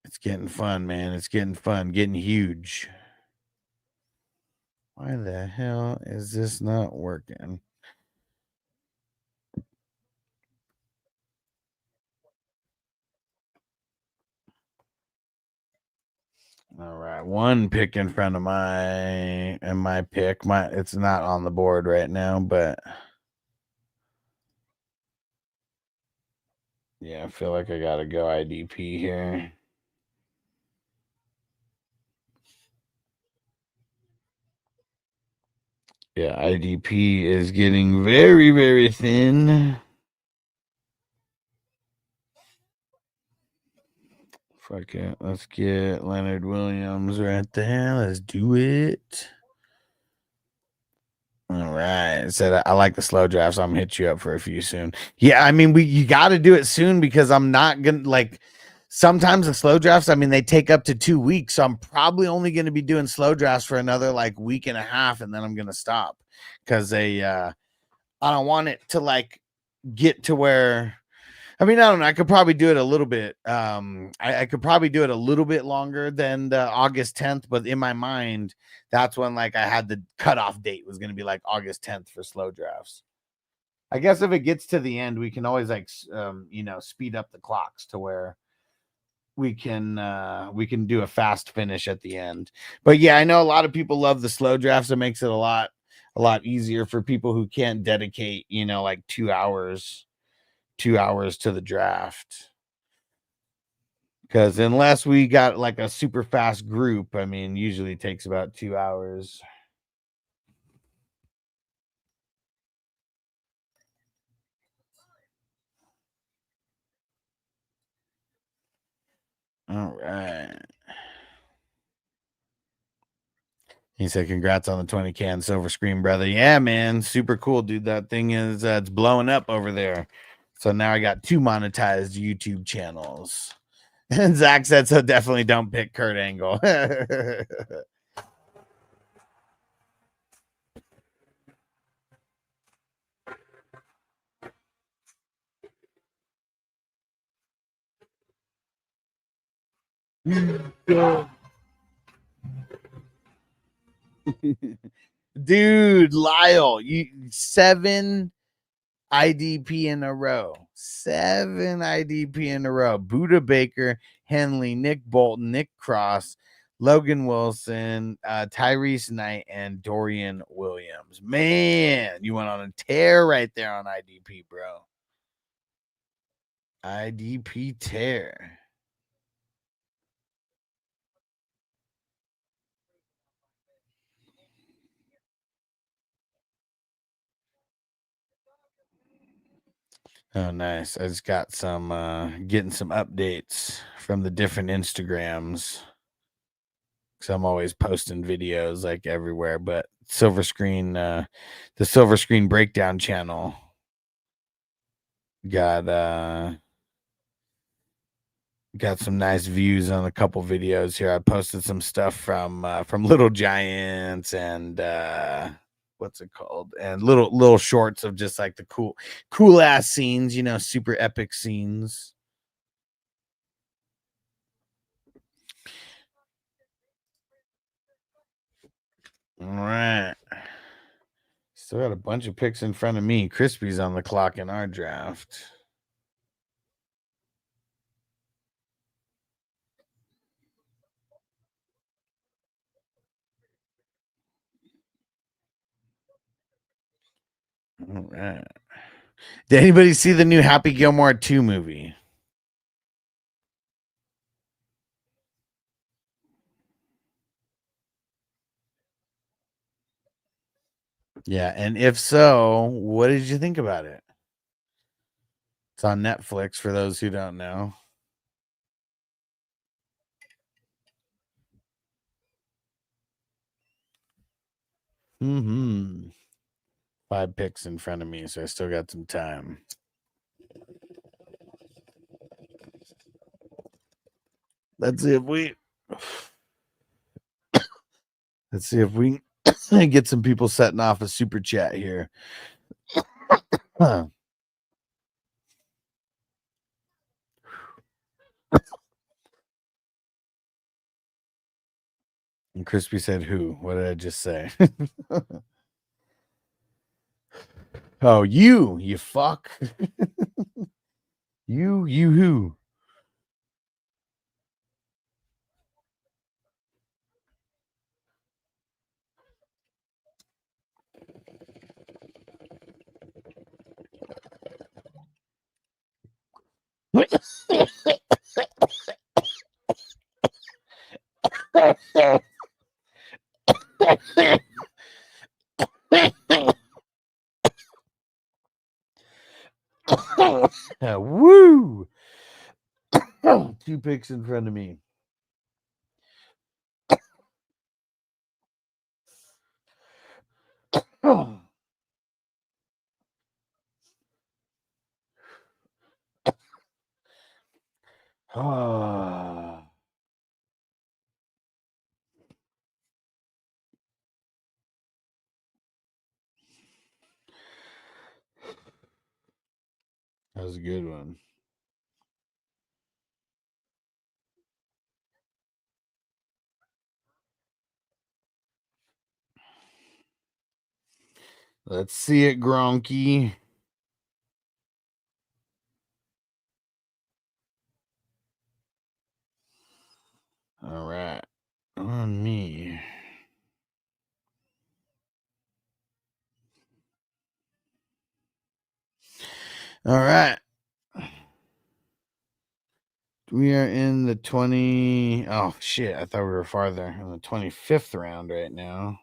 It's getting fun, man. It's getting fun, getting huge. Why the hell is this not working? All right, 1 pick in front of my pick. It's not on the board right now, but yeah, I feel like I gotta go IDP here. Yeah, IDP is getting very, very thin. Fuck it. Let's get Leonard Williams right there. Let's do it. All right. Said I like the slow drafts. I'm gonna hit you up for a few soon. Yeah, I mean, you got to do it soon, because I'm not gonna sometimes the slow drafts, I mean, they take up to 2 weeks. So I'm probably only gonna be doing slow drafts for another week and a half, and then I'm gonna stop, because I don't want it to get to where, I mean, I don't know. I could probably do it a little bit. I could probably do it a little bit longer than the August 10th, but in my mind, that's when I had the cutoff date was going to be August 10th for slow drafts. I guess if it gets to the end, we can always speed up the clocks to where we can do a fast finish at the end. But yeah, I know a lot of people love the slow drafts. It makes it a lot easier for people who can't dedicate 2 hours to the draft, because unless we got a super fast group, I mean, usually it takes about 2 hours. All right. He said, congrats on the 20K on silver screen, brother. Yeah, man. Super cool, dude. That thing is it's blowing up over there. So now I got 2 monetized YouTube channels. And Zach said, so definitely don't pick Kurt Angle. Dude, Lyle, 7 IDP in a row. 7 IDP in a row. Buda Baker, Henley, Nick Bolton, Nick Cross, Logan Wilson, Tyrese Knight, and Dorian Williams. Man, you went on a tear right there on IDP, bro. IDP tear. Oh, nice. I just got some getting some updates from the different Instagrams. So I'm always posting videos everywhere, but Silver Screen, the Silver Screen Breakdown channel got some nice views on a couple videos here. I posted some stuff from Little Giants and what's it called? And little shorts of just the cool ass scenes, super epic scenes. All right. Still got a bunch of picks in front of me. Crispy's on the clock in our draft. All right. Did anybody see the new Happy Gilmore 2 movie? Yeah, and if so, what did you think about it? It's on Netflix for those who don't know. Mm-hmm. 5 picks in front of me, so I still got some time. Let's see if we get some people setting off a super chat here. Huh. And Crispy said, "Who? What did I just say?" Oh, you fuck. you who? Woo! 2 picks in front of me. Ah. That was a good one. Let's see it, Gronky. All right. On me. All right. We are in the 20. Oh, shit. I thought we were farther. In the 25th round right now.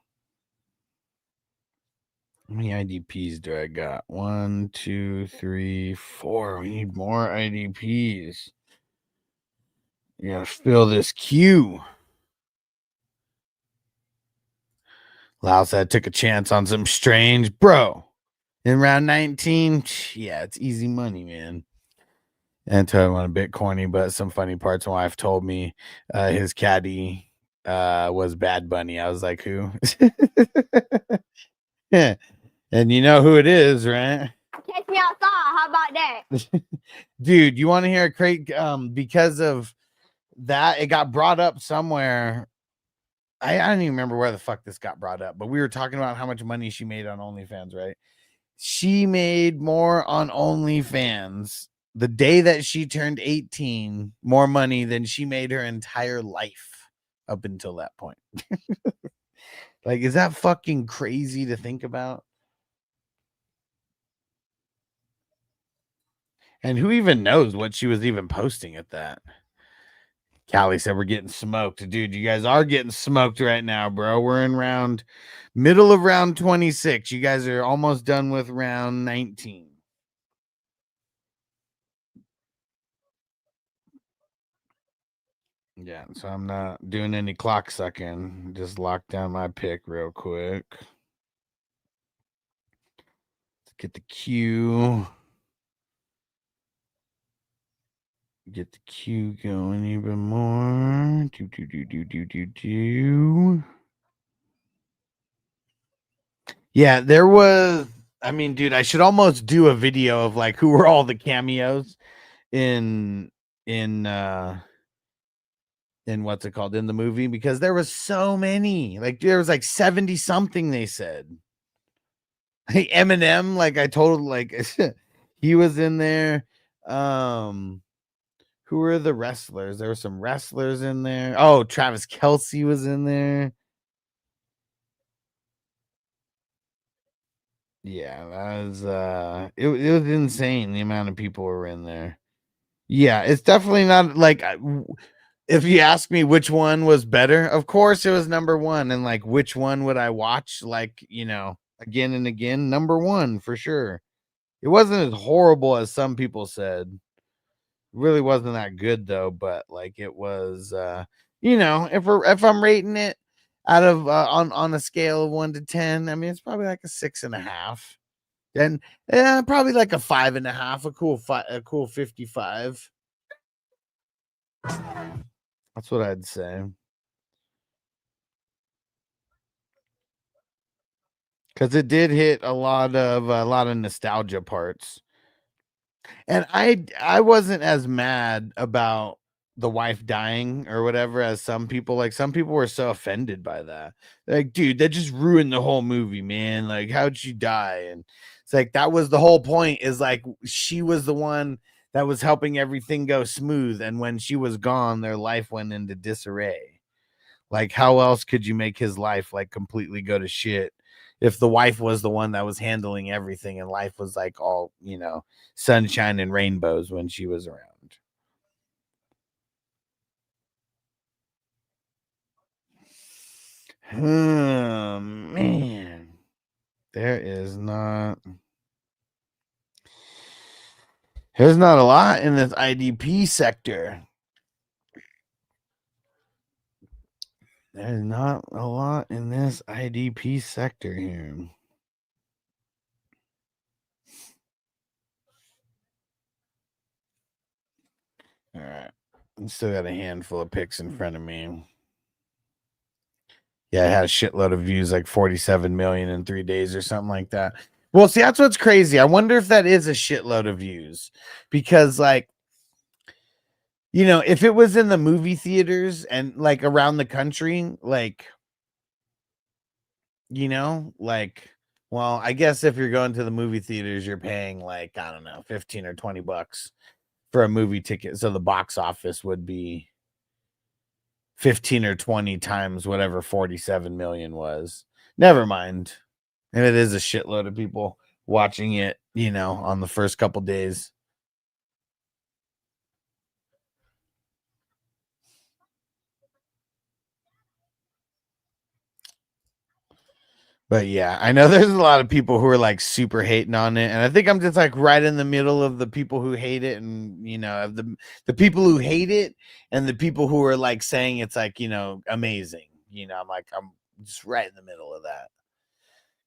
How many IDPs do I got? 1, 2, 3, 4. We need more IDPs. You gotta fill this queue. Lau said took a chance on some strange, bro. In round 19, yeah, it's easy money, man. Antonio went a bit corny, but some funny parts. My wife told me his caddy was Bad Bunny. I was like, who? Yeah. And you know who it is, right? Catch me outside. How about that? Dude, you want to hear a great because of that, it got brought up somewhere. I don't even remember where the fuck this got brought up, but we were talking about how much money she made on OnlyFans, right? She made more on OnlyFans the day that she turned 18, more money than she made her entire life up until that point. Like, is that fucking crazy to think about? And who even knows what she was even posting at that? Callie said we're getting smoked. Dude, you guys are getting smoked right now, bro. We're in middle of round 26. You guys are almost done with round 19. Yeah, so I'm not doing any clock sucking. Just lock down my pick real quick. Let's get the queue. Get the queue going even more. Yeah, there was. I mean, dude, I should almost do a video of like who were all the cameos in what's it called in the movie, because there was so many. Like there was like 70 something. They said. Hey, Eminem, like I told, like he was in there. Who were the wrestlers? There were some wrestlers in there. Oh, Travis Kelce was in there. Yeah, that was it was insane the amount of people who were in there. Yeah, it's definitely not like if you ask me which one was better, of course it was number one. And like which one would I watch, like, again and again? Number one for sure. It wasn't as horrible as some people said. It really wasn't that good though, but like it was if I'm rating it out of on a scale of 1 to 10, I mean it's probably like a 6.5. Then probably like a 5.5, a cool 55. That's what I'd say. Because it did hit a lot of nostalgia parts. And I wasn't as mad about the wife dying or whatever as some people. Like some people were so offended by that. Like, dude, that just ruined the whole movie, man. Like, how'd she die? And it's like that was the whole point, is like she was the one that was helping everything go smooth. And when she was gone, their life went into disarray. Like, how else could you make his life like completely go to shit if the wife was the one that was handling everything and life was like all, sunshine and rainbows when she was around? Oh, man. There's not a lot in this IDP sector. There's not a lot in this IDP sector here. All right. I still got a handful of picks in front of me. Yeah, it had a shitload of views, like 47 million in 3 days or something like that. Well, see, that's what's crazy. I wonder if that is a shitload of views, because like, if it was in the movie theaters and like around the country, like, well, I guess if you're going to the movie theaters, you're paying like, I don't know, 15 or 20 bucks for a movie ticket. So the box office would be 15 or 20 times whatever 47 million was. Never mind. And it is a shitload of people watching it, on the first couple days. But yeah, I know there's a lot of people who are like super hating on it. And I think I'm just like right in the middle of the people who hate it, and of the people who hate it and the people who are like saying it's like, amazing. I'm just right in the middle of that.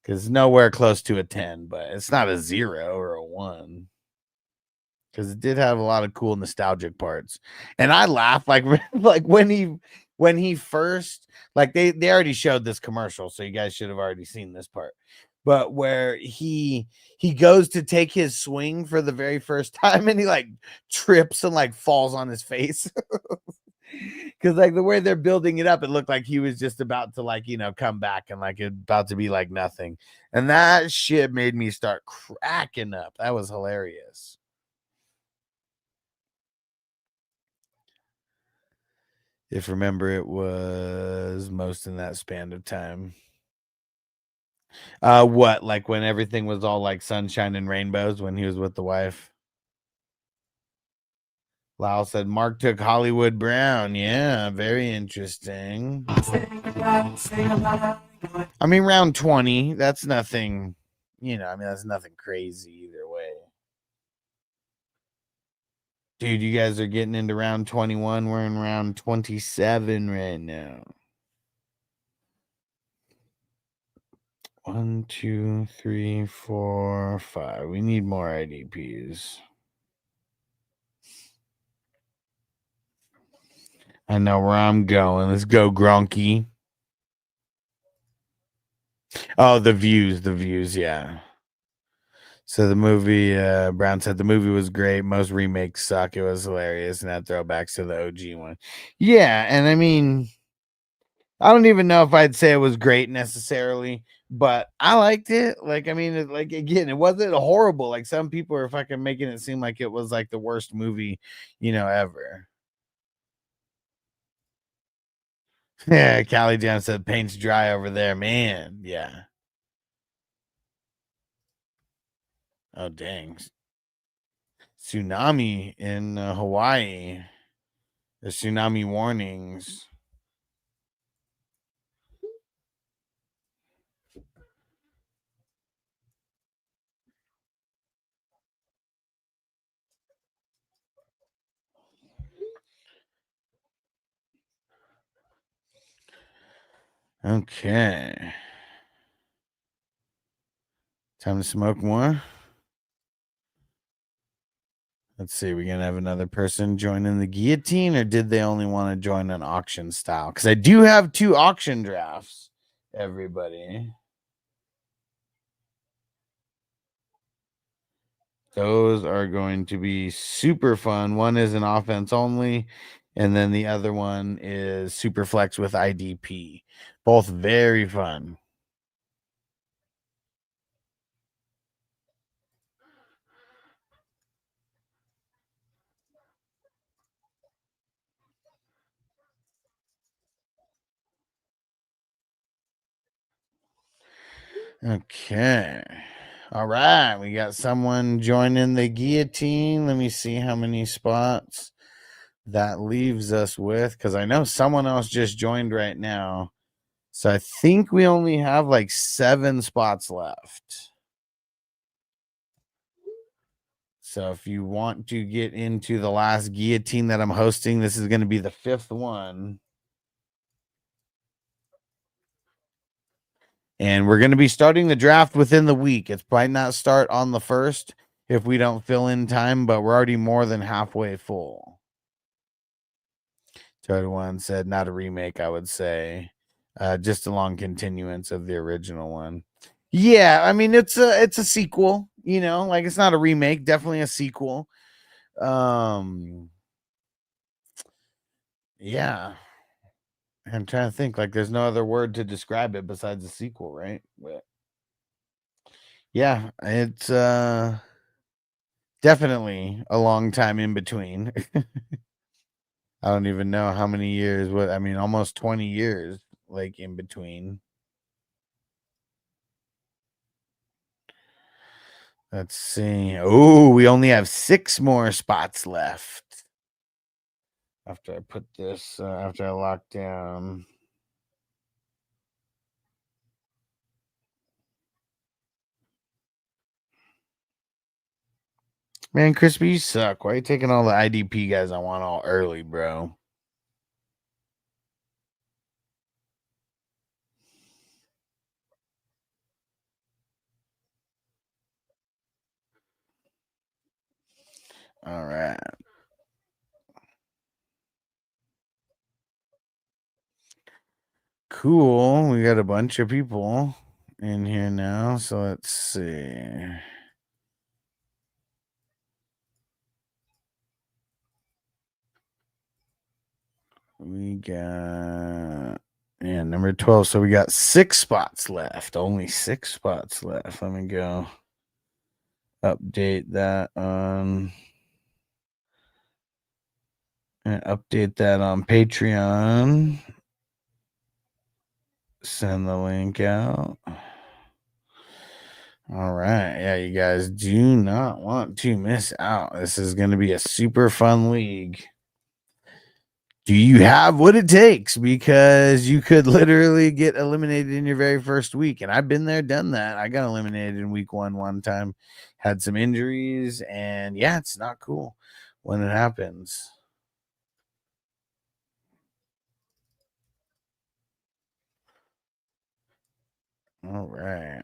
Because nowhere close to a 10, but it's not a 0 or a 1. Because it did have a lot of cool nostalgic parts. And I laugh like like when he first, like they already showed this commercial, so you guys should have already seen this part. But where he goes to take his swing for the very first time and he like trips and like falls on his face. Because like the way they're building it up, it looked like he was just about to like, come back and like about to be like nothing. And that shit made me start cracking up. That was hilarious. If remember, it was most in that span of time. What, like when everything was all like sunshine and rainbows when he was with the wife? Lyle said Mark took Hollywood Brown. Yeah, very interesting. I mean, round 20, that's nothing, that's nothing crazy either way. Dude, you guys are getting into round 21. We're in round 27 right now. 1, 2, 3, 4, 5. We need more IDPs. I know where I'm going. Let's go, Gronky. Oh, the views, yeah. So the movie, Brown said the movie was great. Most remakes suck. It was hilarious, and that throwbacks to the OG one. Yeah, and I mean, I don't even know if I'd say it was great necessarily, but I liked it. Like, I mean, like again, it wasn't horrible. Like some people are fucking making it seem like it was like the worst movie, ever. Yeah, Callie Jam said paint's dry over there, man. Yeah. Oh, dang. Tsunami in Hawaii. There's tsunami warnings. Okay. Time to smoke more. Let's see. We're going to have another person join in the guillotine, or did they only want to join an auction style? Because I do have 2 auction drafts, everybody. Those are going to be super fun. One is an offense only, and then the other one is super flex with IDP. Both very fun. Okay. All right. We got someone joining the guillotine. Let me see how many spots that leaves us with, because I know someone else just joined right now. So I think we only have like 7 spots left. So if you want to get into the last guillotine that I'm hosting, this is going to be the 5th one. And we're going to be starting the draft within the week. It might not start on the 1st if we don't fill in time, but we're already more than halfway full. Total One said not a remake, I would say. Just a long continuance of the original one. Yeah, I mean it's a sequel, you know, like it's not a remake, definitely a sequel. Yeah. I'm trying to think, like there's no other word to describe it besides a sequel, right? But yeah, it's definitely a long time in between. I don't even know how many years, I mean almost 20 years like in between. Let's see. Oh, we only have 6 more spots left. After I put this, after I lock down. Man, Crispy, you suck. Why are you taking all the IDP guys I want all early, bro? All right. Cool. We got a bunch of people in here now. So let's see. We got, yeah, number 12. So we got 6 spots left. Only 6 spots left. Let me go update that on. And update that on Patreon. Send the link out. All right. Yeah, you guys do not want to miss out. This is going to be a super fun league. Do you have what it takes? Because you could literally get eliminated in your very first week. And I've been there, done that. I got eliminated in week one time, had some injuries, and yeah, it's not cool when it happens. All right.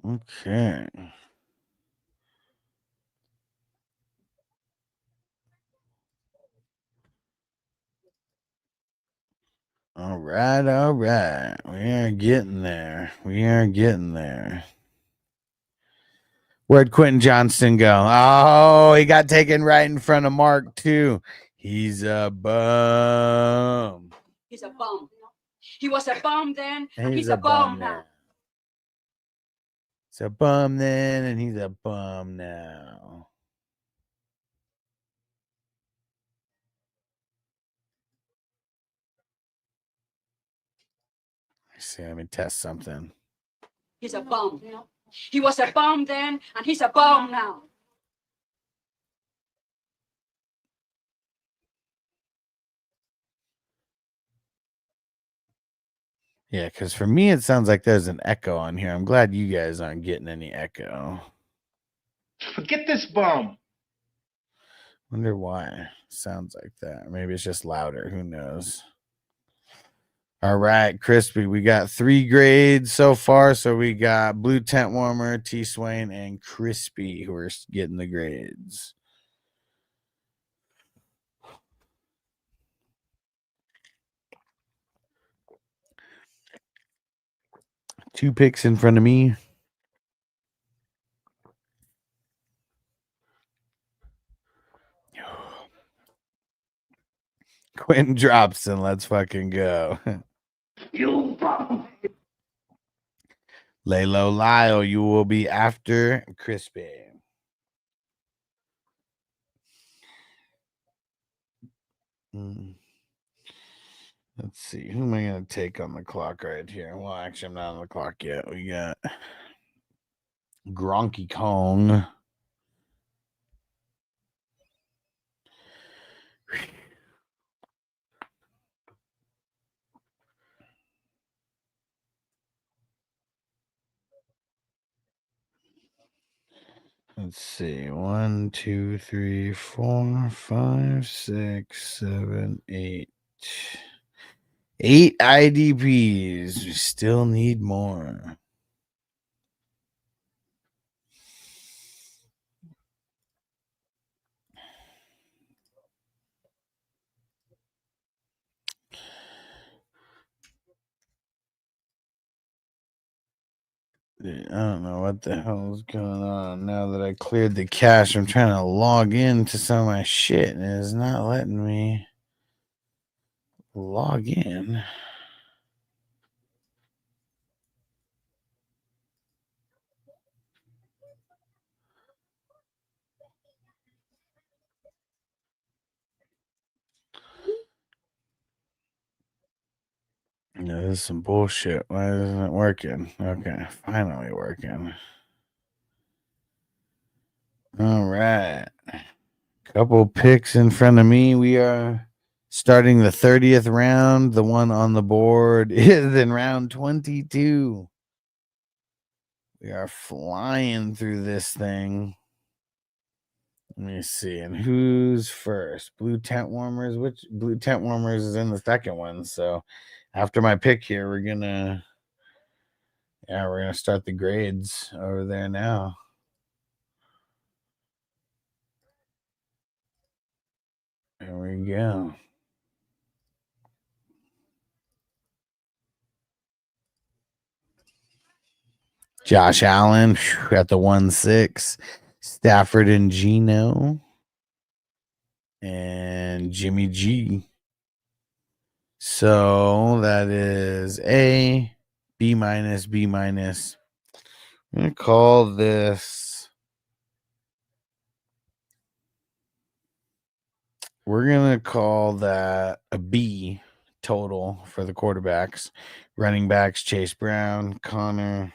Okay. All right, all right. We are getting there. We are getting there. Where'd Quentin Johnston go? Oh, he got taken right in front of Mark, too. He's a bum. He's a bum. He was a bum then, and He's he's a bum now. now. He's a bum then, and he's a bum now. See, let me test something. He's a bum. He was a bum then, and he's a bum now. Yeah, because for me, it sounds like there's an echo on here. I'm glad you guys aren't getting any echo. Forget this bum. Wonder why. Sounds like that. Maybe it's just louder. Who knows? All right, Crispy. We got 3 grades so far. So we got Blue Tent Warmer, T Swain, and Crispy who are getting the grades. Two picks in front of me. Quentin drops and let's fucking go. You bum. Lay low, Lyle. You will be after Crispy. Let's see. Who am I going to take on the clock right here? Well, actually, I'm not on the clock yet. We got Gronky Kong. Let's see. 1, 2, 3, 4, 5, 6, 7, 8. 8 IDPs. We still need more. I don't know what the hell is going on. Now that I cleared the cache, I'm trying to log into some of my shit, and it's not letting me log in. No, this is some bullshit. Why isn't it working? Okay, finally working. All right. Couple picks in front of me. We are starting the 30th round. The one on the board is in round 22. We are flying through this thing. Let me see. And who's first? Blue Tent Warmers. Which Blue Tent Warmers is in the second one? So after my pick here, we're gonna start the grades over there now. There we go. Josh Allen at the 1-6. Stafford and Gino. And Jimmy G. So that is A, B minus, B minus. I'm going to call this. We're going to call that a B total for the quarterbacks. Running backs, Chase Brown, Connor.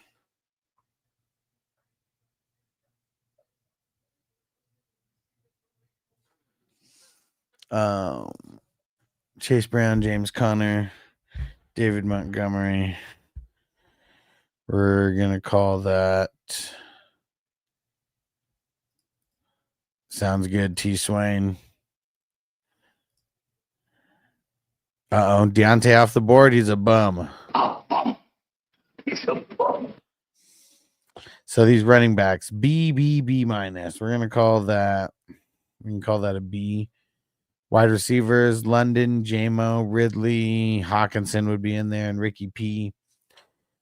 Chase Brown, James Conner, David Montgomery. We're going to call that. Sounds good, T. Swain. Deontay off the board. He's a bum. He's a bum. So these running backs, B minus. We're going to call that. We can call that a B. Wide receivers, London, JMO, Ridley, Hawkinson would be in there, and Ricky P.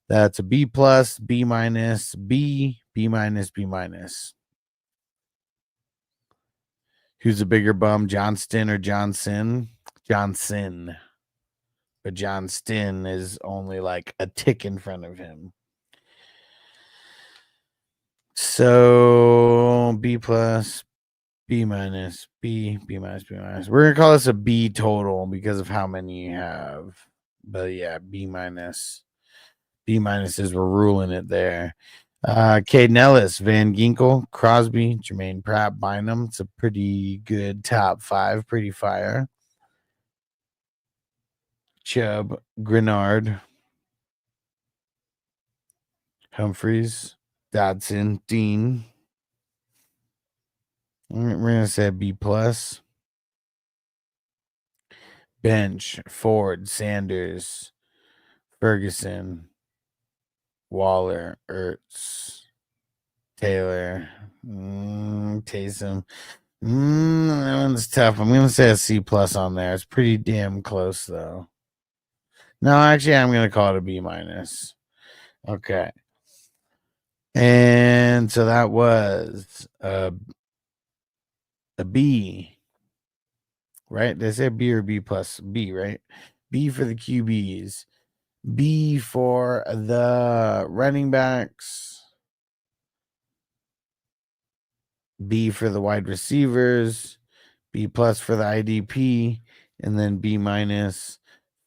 That's a B plus, B minus, B minus, B minus. Who's a bigger bum, Johnston or Johnson? Johnson. But Johnston is only like a tick in front of him. So B plus, B minus, B minus, B minus. We're going to call this a B total because of how many you have. But yeah, B minus. B minuses were ruling it there. Caden Ellis, Van Ginkel, Crosby, Jermaine Pratt, Bynum. It's a pretty good top 5, pretty fire. Chubb, Grenard, Humphreys, Dodson, Dean. We're gonna say B plus. Bench, Ford, Sanders, Ferguson, Waller, Ertz, Taylor, Taysom. That one's tough. I'm gonna say a C plus on there. It's pretty damn close though. No, actually, I'm gonna call it a B minus. Okay. And so that was a B, right? They said B or B plus B, right? B for the QBs, B for the running backs, B for the wide receivers, B plus for the IDP, and then B minus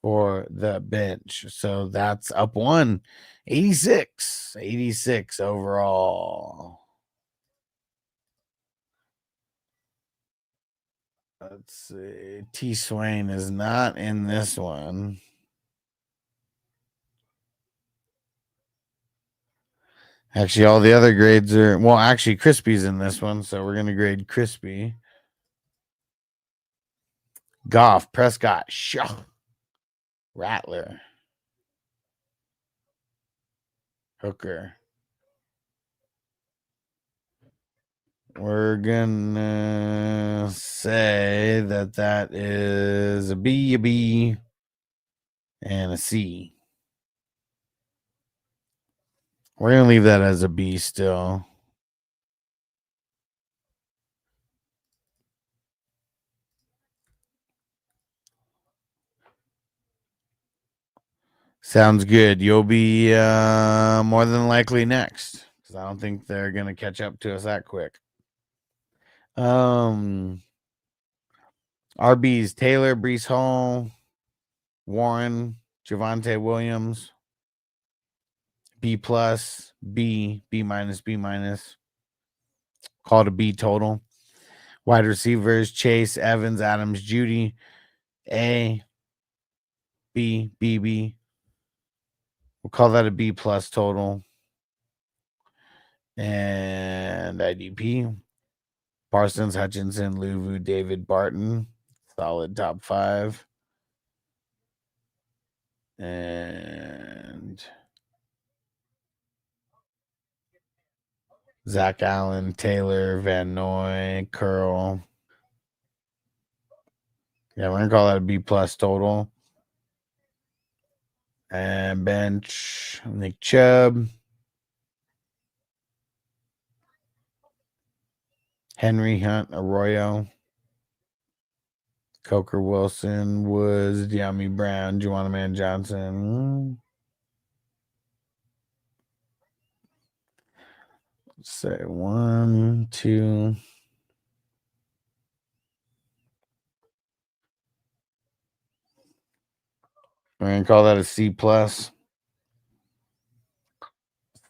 for the bench. So that's up 1, 86 overall. Let's see. T. Swain is not in this one. Actually, all the other grades are, well, actually, Crispy's in this one, so we're going to grade Crispy. Goff, Prescott, Shaw, Rattler, Hooker. We're gonna say that is a B, and a C. We're gonna leave that as a B still. Sounds good. You'll be more than likely next, because I don't think they're gonna catch up to us that quick. RBs: Taylor, Brees Hall, Warren, Javonte Williams. B plus, B minus, B minus. Called a B total. Wide receivers: Chase, Evans, Adams, Judy. A, B, B, B. We'll call that a B plus total. And IDP: Parsons, Hutchinson, Luvu, David, Barton. Solid top 5. And Zach Allen, Taylor, Van Noy, Curl. Yeah, we're going to call that a B plus total. And bench: Nick Chubb, Henry, Hunt, Arroyo, Coker, Wilson, Woods, De'Ami Brown, Juwan Man Johnson. Let's say 1, 2. We're going to call that a C plus.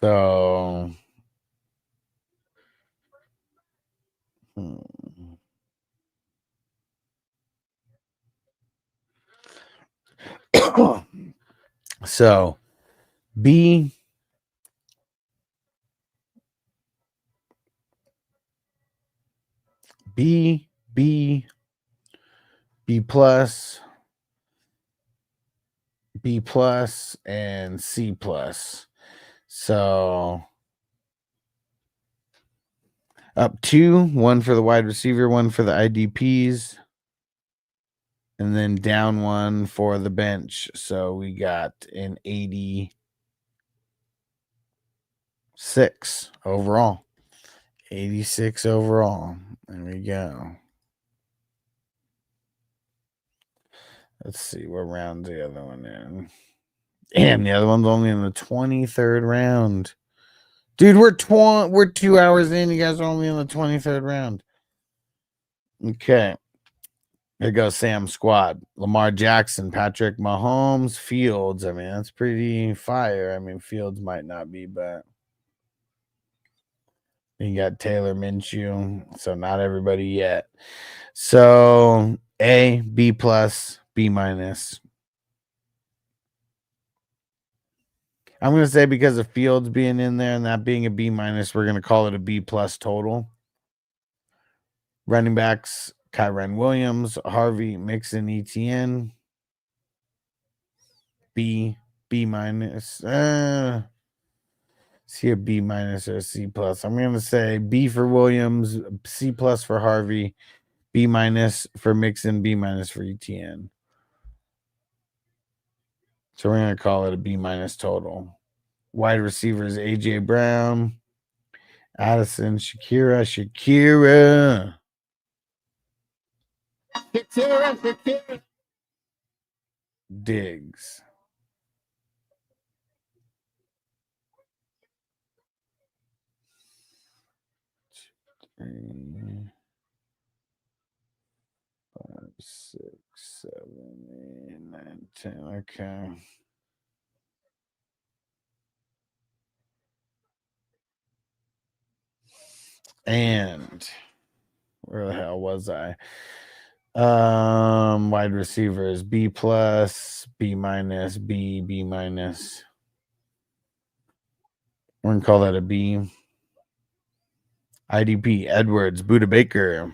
So, so B, B, B, B plus, B plus, and C plus. So up 2, 1 for the wide receiver, 1 for the IDPs, and then down 1 for the bench. So we got an 86 overall. 86 overall. There we go. Let's see what round's the other one in. Damn, the other one's only in the 23rd round. Dude, we're 2 hours in. You guys are only in the 23rd round. Okay. There goes Sam's squad. Lamar Jackson, Patrick Mahomes, Fields. I mean, that's pretty fire. I mean, Fields might not be, but you got Taylor Minshew. So not everybody yet. So A, B plus, B minus. I'm going to say because of Fields being in there and that being a B minus, we're going to call it a B plus total. Running backs, Kyren Williams, Harvey, Mixon, ETN. B minus. Is he a B minus or a C plus? I'm going to say B for Williams, C plus for Harvey, B minus for Mixon, B minus for ETN. So we're going to call it a B minus total. Wide receivers, AJ Brown, Addison, Shakira. Diggs. Three, 5, 6, 7, 8, 9, 10. Okay. And where the hell was I? Wide receivers, B plus, B minus, B minus. We're gonna call that a B. IDP, Edwards, Buda Baker.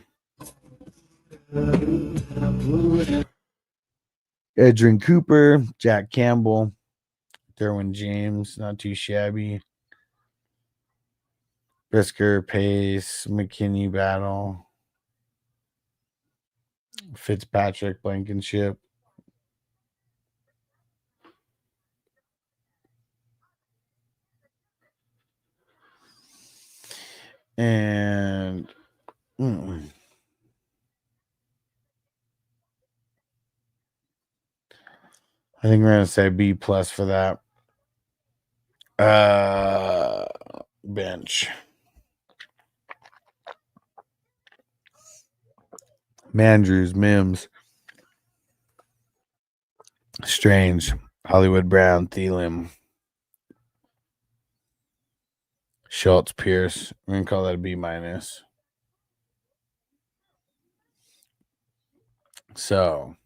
Edrin Cooper, Jack Campbell, Derwin James, not too shabby. Brisker, Pace, McKinney, Battle. Fitzpatrick, Blankenship. And I think we're going to say B plus for that. Bench. Mandrews, Mims. Strange. Hollywood Brown, Thielen. Schultz, Pierce. We're going to call that a B minus. So,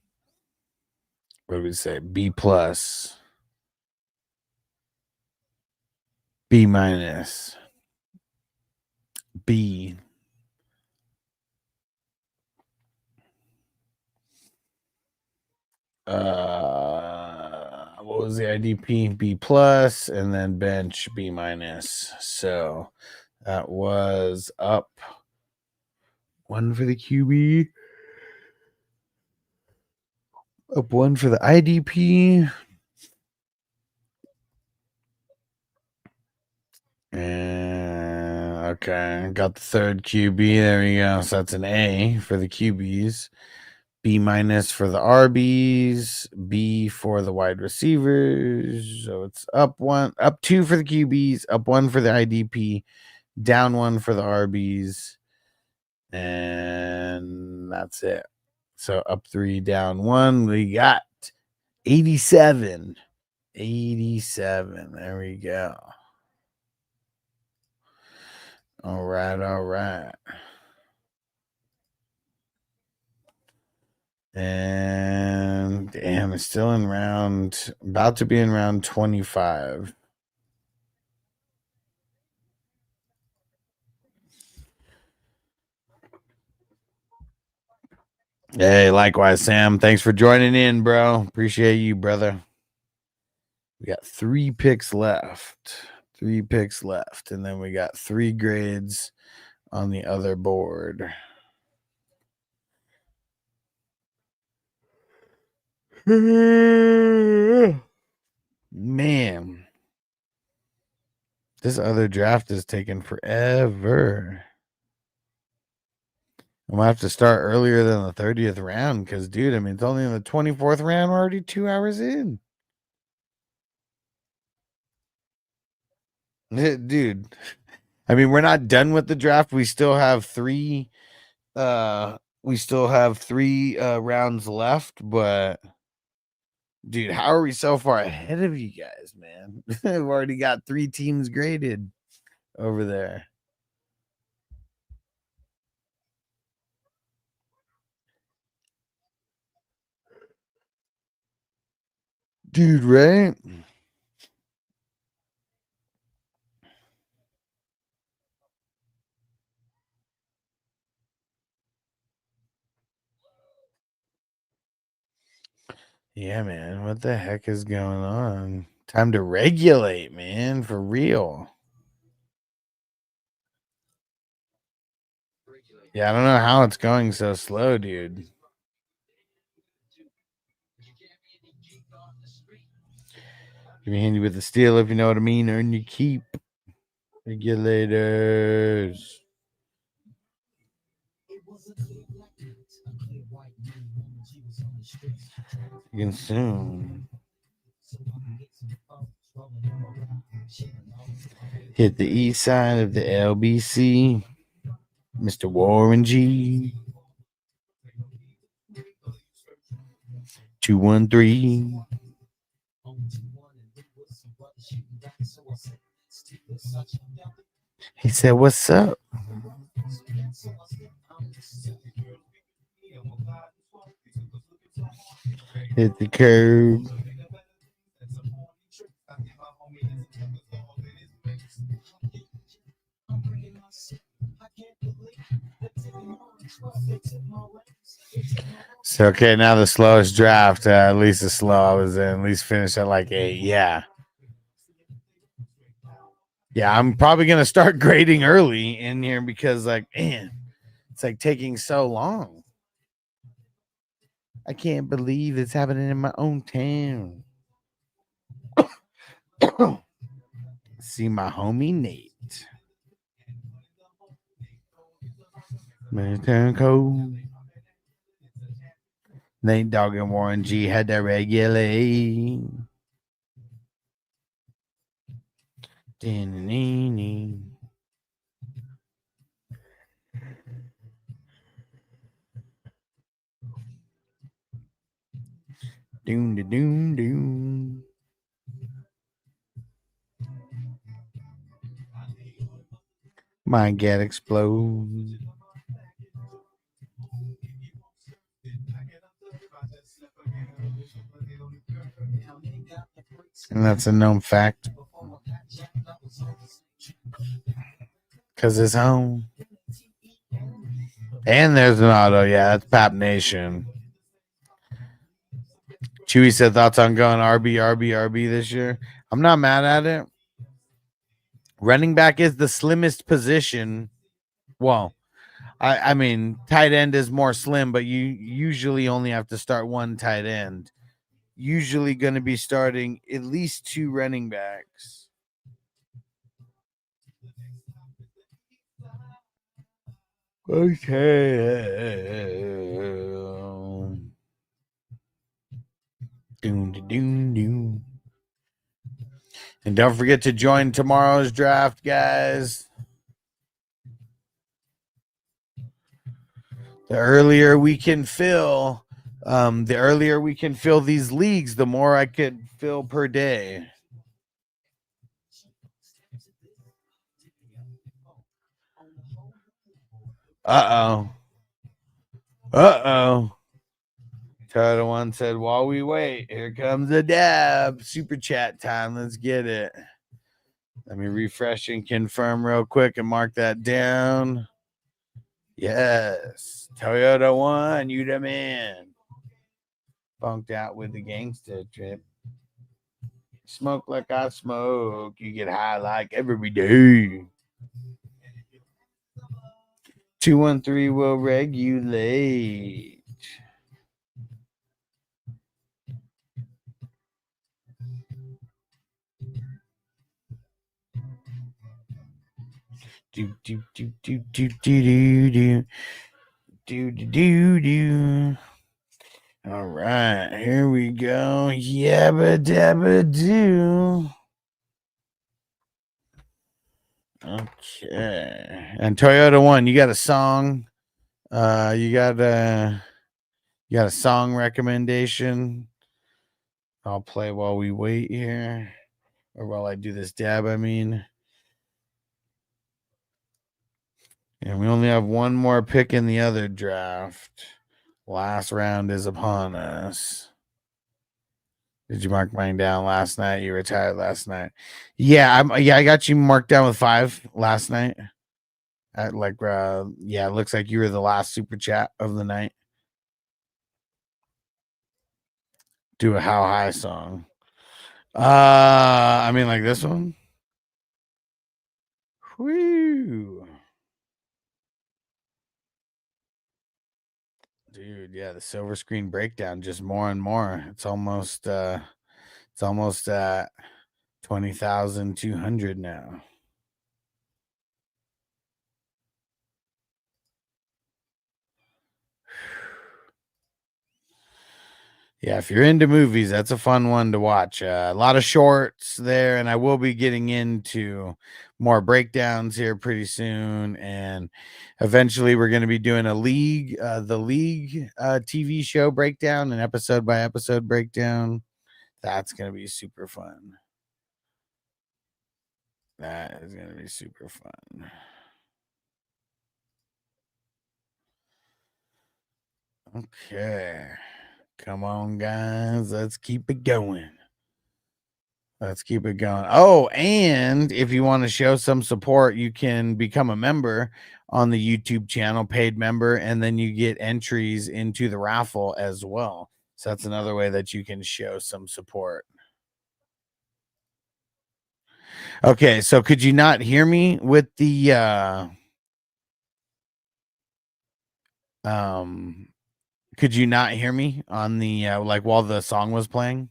what do we say? B plus. B minus. B. What was the IDP? B plus, and then bench B minus. So that was up 1 for the QB, up 1 for the IDP, and okay, got the third QB. There we go. So that's an A for the QBs. B minus for the RBs, B for the wide receivers. So it's up 2 for the QBs, up 1 for the IDP, down 1 for the RBs, and that's it. So up 3, down 1. We got 87. 87. There we go. All right. And damn, it's still about to be in round 25. Hey, likewise, Sam. Thanks for joining in, bro. Appreciate you, brother. We got 3 picks left. 3 picks left. And then we got 3 grades on the other board. Man, this other draft is taking forever. I'm gonna have to start earlier than the 30th round because, dude, I mean, it's only in the 24th round. We're already 2 hours in. Dude, I mean, we're not done with the draft. We still have 3 We still have 3 rounds left, but dude, how are we so far ahead of you guys, man? We've already got 3 teams graded over there. Dude, right? Yeah, man. What the heck is going on? Time to regulate, man, for real. Yeah, I don't know how it's going so slow, dude. Give me handy with the steal, if you know what I mean. Earn your keep. Regulators. Consume. Hit the east side of the LBC. Mr. Warren G. 213. He said, "What's up?" Hit the curb. So okay, now the slowest draft, at least the slow I was in, at least finished at like 8. Yeah. Yeah, I'm probably gonna start grading early in here because like, man, it's like taking so long. I can't believe it's happening in my own town. See my homie Nate. Man, turn cold. Nate Dogg and Warren G had to regulate. Doom, doom, doom. My get explode. And that's a known fact. Because it's home. And there's an auto. Yeah, that's Pap Nation. Chewy said thoughts on going RB this year. I'm not mad at it. Running back is the slimmest position. Well, I mean, tight end is more slim, but you usually only have to start one tight end. Usually going to be starting at least 2 running backs. Okay. Doom. And don't forget to join tomorrow's draft, guys. The earlier we can fill, these leagues, the more I could fill per day. Uh-oh. Total One said, while we wait, here comes a dab. Super chat time. Let's get it. Let me refresh and confirm real quick and mark that down. Yes. Toyota One, you the man. Funked out with the gangster trip. Smoke like I smoke. You get high like every day. 213 will regulate. Do. All right, here we go. Yabba dabba do. Okay. And Toyota One, you got a song You got a song recommendation? I'll play while we wait here, or while I do this dab. I mean, and we only have one more pick in the other draft. Last round is upon us. Did you mark mine down last night? You retired last night. Yeah, I got you marked down with 5 last night. It looks like you were the last super chat of the night. Do a How High song. I mean, like this one. Whoo. Dude, yeah, the silver screen breakdown just more and more. It's almost at 20,200 now. Yeah, if you're into movies, that's a fun one to watch. A lot of shorts there, and I will be getting into more breakdowns here pretty soon. And eventually, we're going to be doing the League TV show breakdown, an episode by episode breakdown. That's going to be super fun. That is going to be super fun. Okay. Come on, guys. Let's keep it going. Let's keep it going. Oh, and if you want to show some support, you can become a member on the YouTube channel, paid member, and then you get entries into the raffle as well. So that's another way that you can show some support. Okay, so could you not hear me with the could you not hear me on the while the song was playing?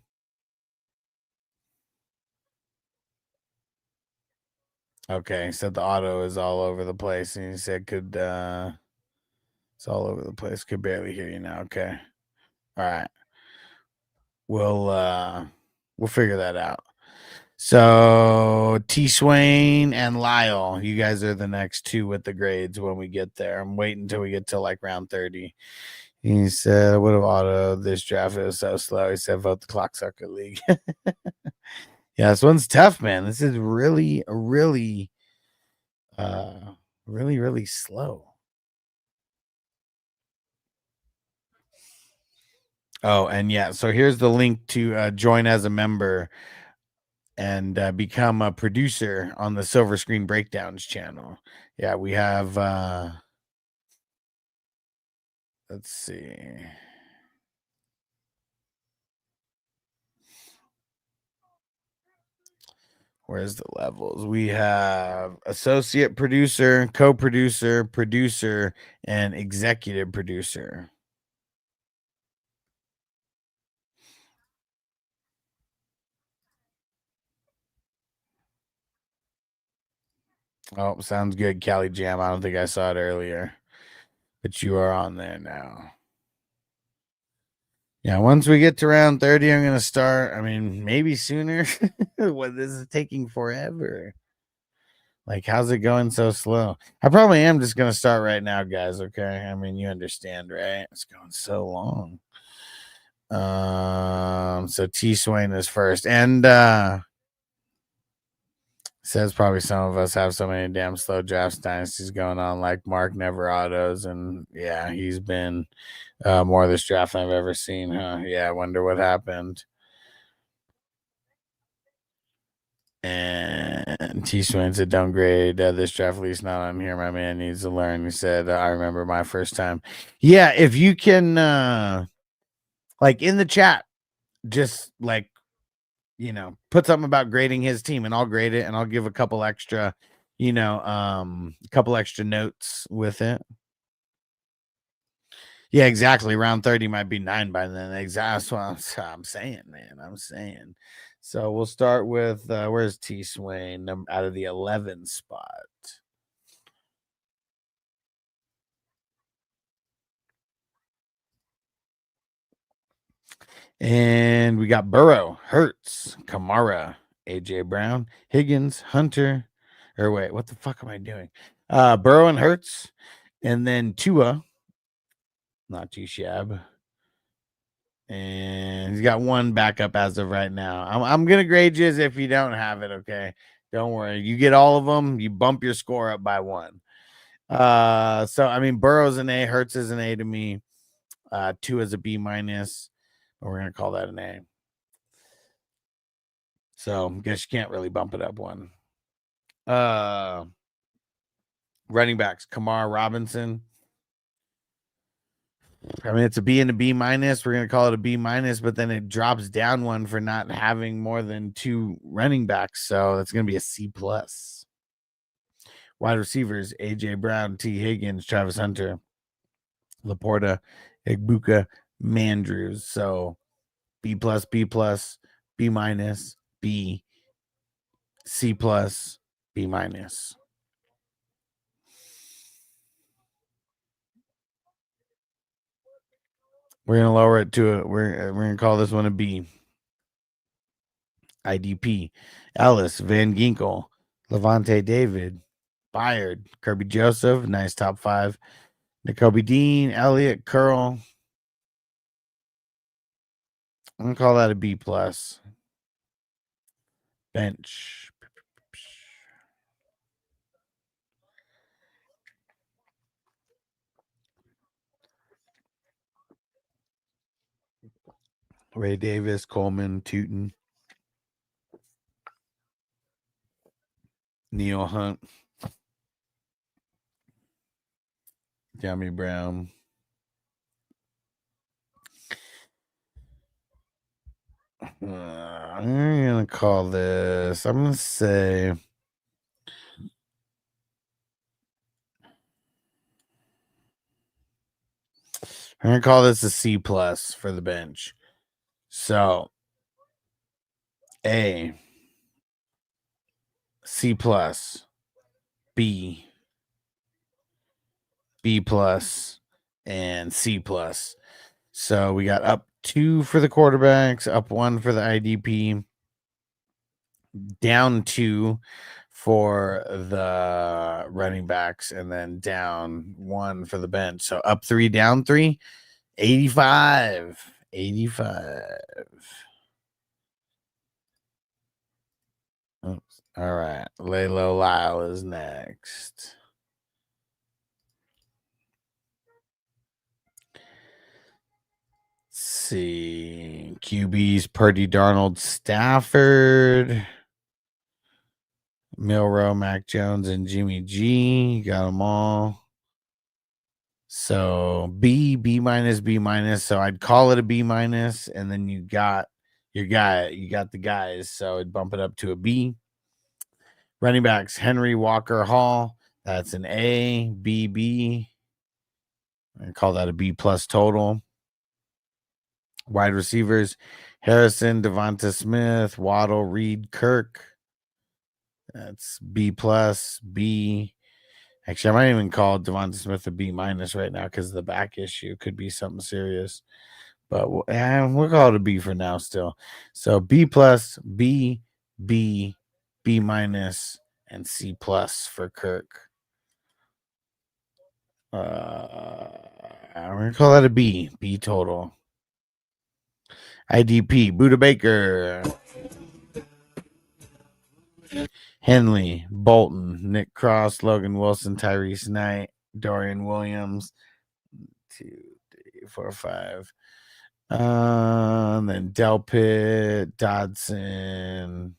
Okay, so the auto is all over the place, and he said it's all over the place. Could barely hear you now. Okay. All right. We'll figure that out. So T Swain and Lyle, you guys are the next 2 with the grades when we get there. I'm waiting until we get to like round 30. He said, "What have auto this draft is so slow?" He said, "Vote the Clock Sucker League." Yeah, this one's tough, man. This is really slow. Oh, and yeah, so here's the link to join as a member and become a producer on the Silver Screen Breakdowns channel. Yeah, we have let's see. Where's the levels? We have associate producer, co-producer, producer, and executive producer. Oh, sounds good, Cali Jam. I don't think I saw it earlier, but you are on there now. Yeah, once we get to round 30, I'm going to start. I mean, maybe sooner. Well, this is taking forever. Like, how's it going so slow? I probably am just going to start right now, guys, okay? I mean, you understand, right? It's going so long. So T Swain is first. And says probably some of us have so many damn slow drafts dynasties going on, like Mark never autos. And yeah, he's been more of this draft than I've ever seen, huh? Yeah, I wonder what happened. And T Swain said, "Don't grade this draft, at least not on here. My man needs to learn." He said, "I remember my first time." Yeah, if you can, like in the chat, just like, put something about grading his team, and I'll grade it, and I'll give a couple extra, notes with it. Yeah, exactly. Round 30 might be 9 by then. Exactly. That's what I'm saying, man. I'm saying. So we'll start with where's T Swain out of the 11 spot. And we got Burrow, Hurts, Kamara, AJ Brown, Higgins, Hunter. Or wait, what the fuck am I doing? Burrow and Hurts, and then Tua, Not too shabby. And he's got one backup as of right now. I'm gonna grade you as if you don't have it. Okay, don't worry. You get all of them. You bump your score up by 1. So I mean, Burrow's an A. Hurts is an A to me. 2 is a B minus. But we're gonna call that an A. So I guess you can't really bump it up 1. Running backs: Kamar Robinson. I mean, it's a B and a B minus. We're going to call it a B minus, but then it drops down 1 for not having more than 2 running backs. So it's going to be a C plus. Wide receivers: AJ Brown, T. Higgins, Travis Hunter, Laporta, Igbuka, Mandrews. So B plus, B plus, B minus, B, C plus, B minus. We're gonna lower it to a. We're gonna call this one a B. IDP: Ellis, Van Ginkel, Levante David, Byard, Kirby Joseph, nice top 5. N'Kobe Dean, Elliott, Curl. I'm gonna call that a B plus. Bench: Ray Davis, Coleman, Tootin, Neil Hunt, Jamie Brown. I'm gonna call this. I'm gonna say. I'm gonna call this a C plus for the bench. So A, C plus, B, B plus, and C plus. So we got up 2 for the quarterbacks, up 1 for the IDP, down 2 for the running backs, and then down 1 for the bench. So up 3, down 3, 85. 85. Oops. All right. Laylo Lyle is next. Let's see. QBs: Purdy, Darnold, Stafford, Milrow, Mac Jones, and Jimmy G. Got them all. So B, B minus, B minus. So I'd call it a B minus, and then you got your guy. You got the guys. So I'd bump it up to a B. Running backs: Henry, Walker, Hall. That's an A, B, B. I call that a B plus total. Wide receivers: Harrison, Devonta Smith, Waddle, Reed, Kirk. That's B plus, B. Actually, I might even call Devonta Smith a B minus right now because the back issue could be something serious. But we'll call it a B for now still. So B plus, B, B, B minus, and C plus for Kirk. I'm going to call that a B, B total. IDP: Buda Baker, Henley, Bolton, Nick Cross, Logan Wilson, Tyrese Knight, Dorian Williams. 2, 3, 4, 5. And then Delpit, Dodson.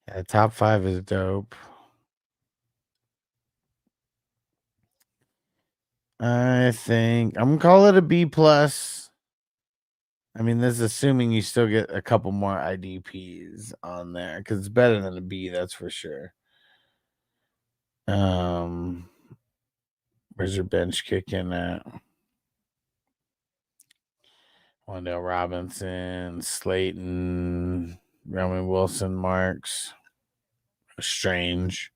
Yeah, top 5 is dope. I think I'm gonna call it a B plus. I mean, this is assuming you still get a couple more IDPs on there because it's better than a B, that's for sure. Where's your bench kicking at? Wandale Robinson, Slayton, Roman Wilson, Marks, Strange.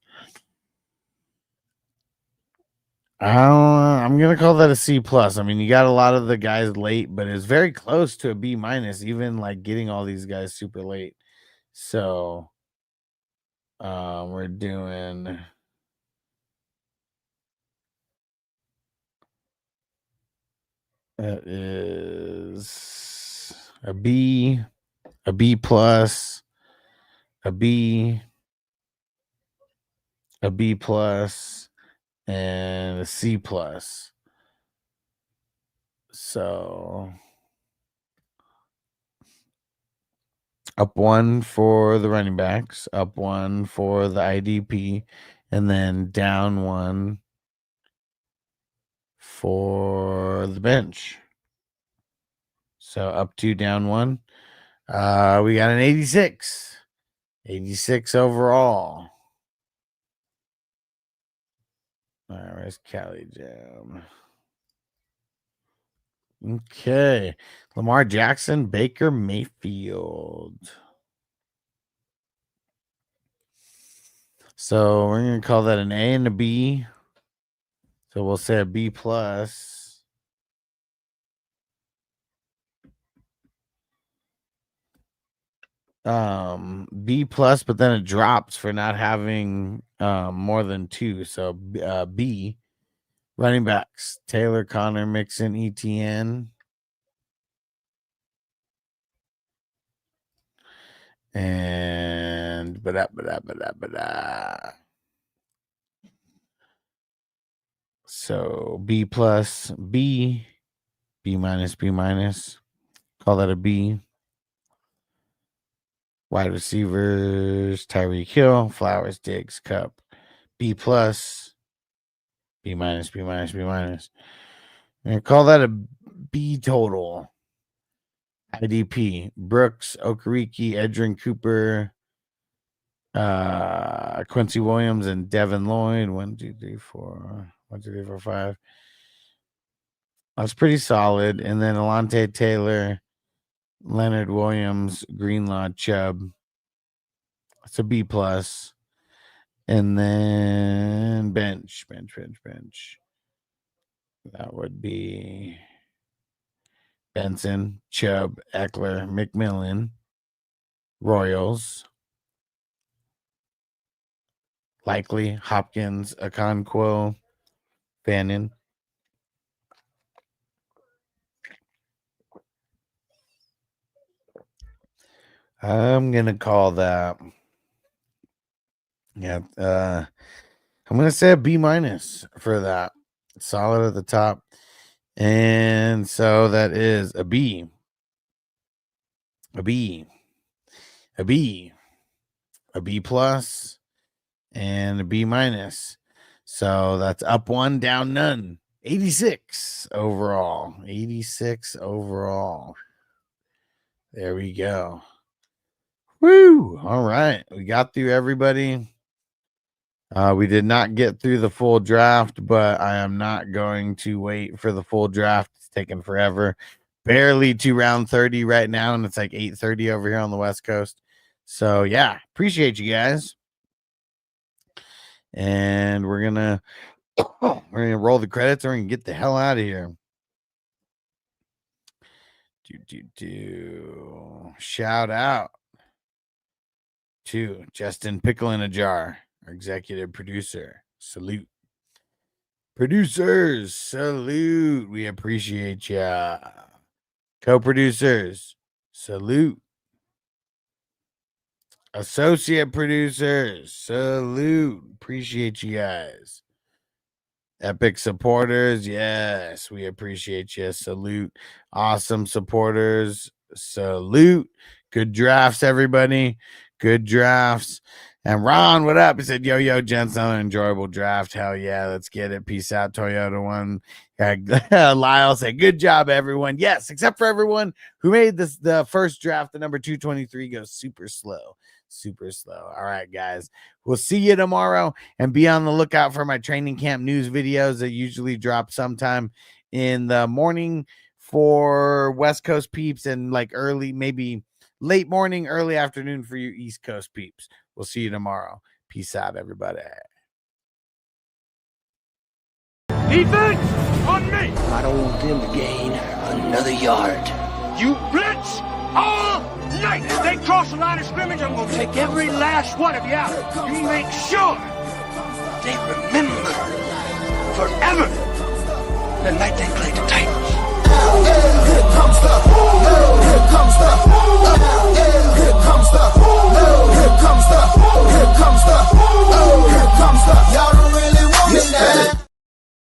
I'm gonna call that a C plus. I mean, you got a lot of the guys late, but it's very close to a B minus, even like getting all these guys super late. So We're doing that is a B plus, a B plus, and a C plus. So up 1 for the running backs, up 1 for the IDP, and then down 1 for the bench. So up 2, down 1. We got an 86. 86 overall. All right, where's Cali Jam? Okay. Lamar Jackson, Baker Mayfield. So we're going to call that an A and a B. So we'll say a B plus. B plus, but then it drops for not having more than 2. So B. Running backs, Taylor, Connor, Mixon, ETN. And so B plus, B, B minus, B minus. Call that a B. Wide receivers, Tyreek Hill, Flowers, Diggs, Cup. B plus, B minus, B minus, B minus. And call that a B total. IDP, Brooks, Okereke, Edrin Cooper, Quincy Williams, and Devin Lloyd. 1, 2, 3, 4. 1, 2, 3, 4, 5. That's pretty solid. And then Alontae Taylor, Leonard Williams, Greenlaw, Chubb. That's a B plus. And then bench. That would be Benson, Chubb, Eckler, McMillan, Royals, Likely, Hopkins, Okonkwo, Fannin. I'm gonna call that. Yeah, I'm gonna say a B minus for that. Solid at the top. And so that is a B, a B, a B, a B plus, and a B minus. So that's up 1, down none. 86 overall. 86 overall. There we go. Woo! All right. We got through everybody. We did not get through the full draft, but I am not going to wait for the full draft. It's taking forever. Barely to round 30 right now, and it's like 8:30 over here on the West Coast. So, yeah, appreciate you guys. And we're gonna roll the credits, or we're gonna get the hell out of here. Shout out to Justin Pickle in a Jar, our executive producer. Salute. Producers, salute. We appreciate ya. Co-producers, salute. Associate producers, salute. Appreciate you guys. Epic supporters, yes, we appreciate you. Salute. Awesome supporters, salute. Good drafts, everybody. Good drafts. And Ron, what up? He said, yo, gents, another enjoyable draft. Hell yeah, let's get it. Peace out, Toyota One. Lyle said, good job, everyone. Yes, except for everyone who made this the first draft, the number 223 goes super slow. Super slow. All right, guys. We'll see you tomorrow, and be on the lookout for my training camp news videos that usually drop sometime in the morning for West Coast peeps, and like early, maybe late morning, early afternoon for you East Coast peeps. We'll see you tomorrow. Peace out, everybody. Defense on me. I don't want them to gain another yard. You blitz all night. Stay they cross the line of scrimmage, I'm gonna take every last one of you out. You make sure they remember forever the night they played the Titans. Here comes the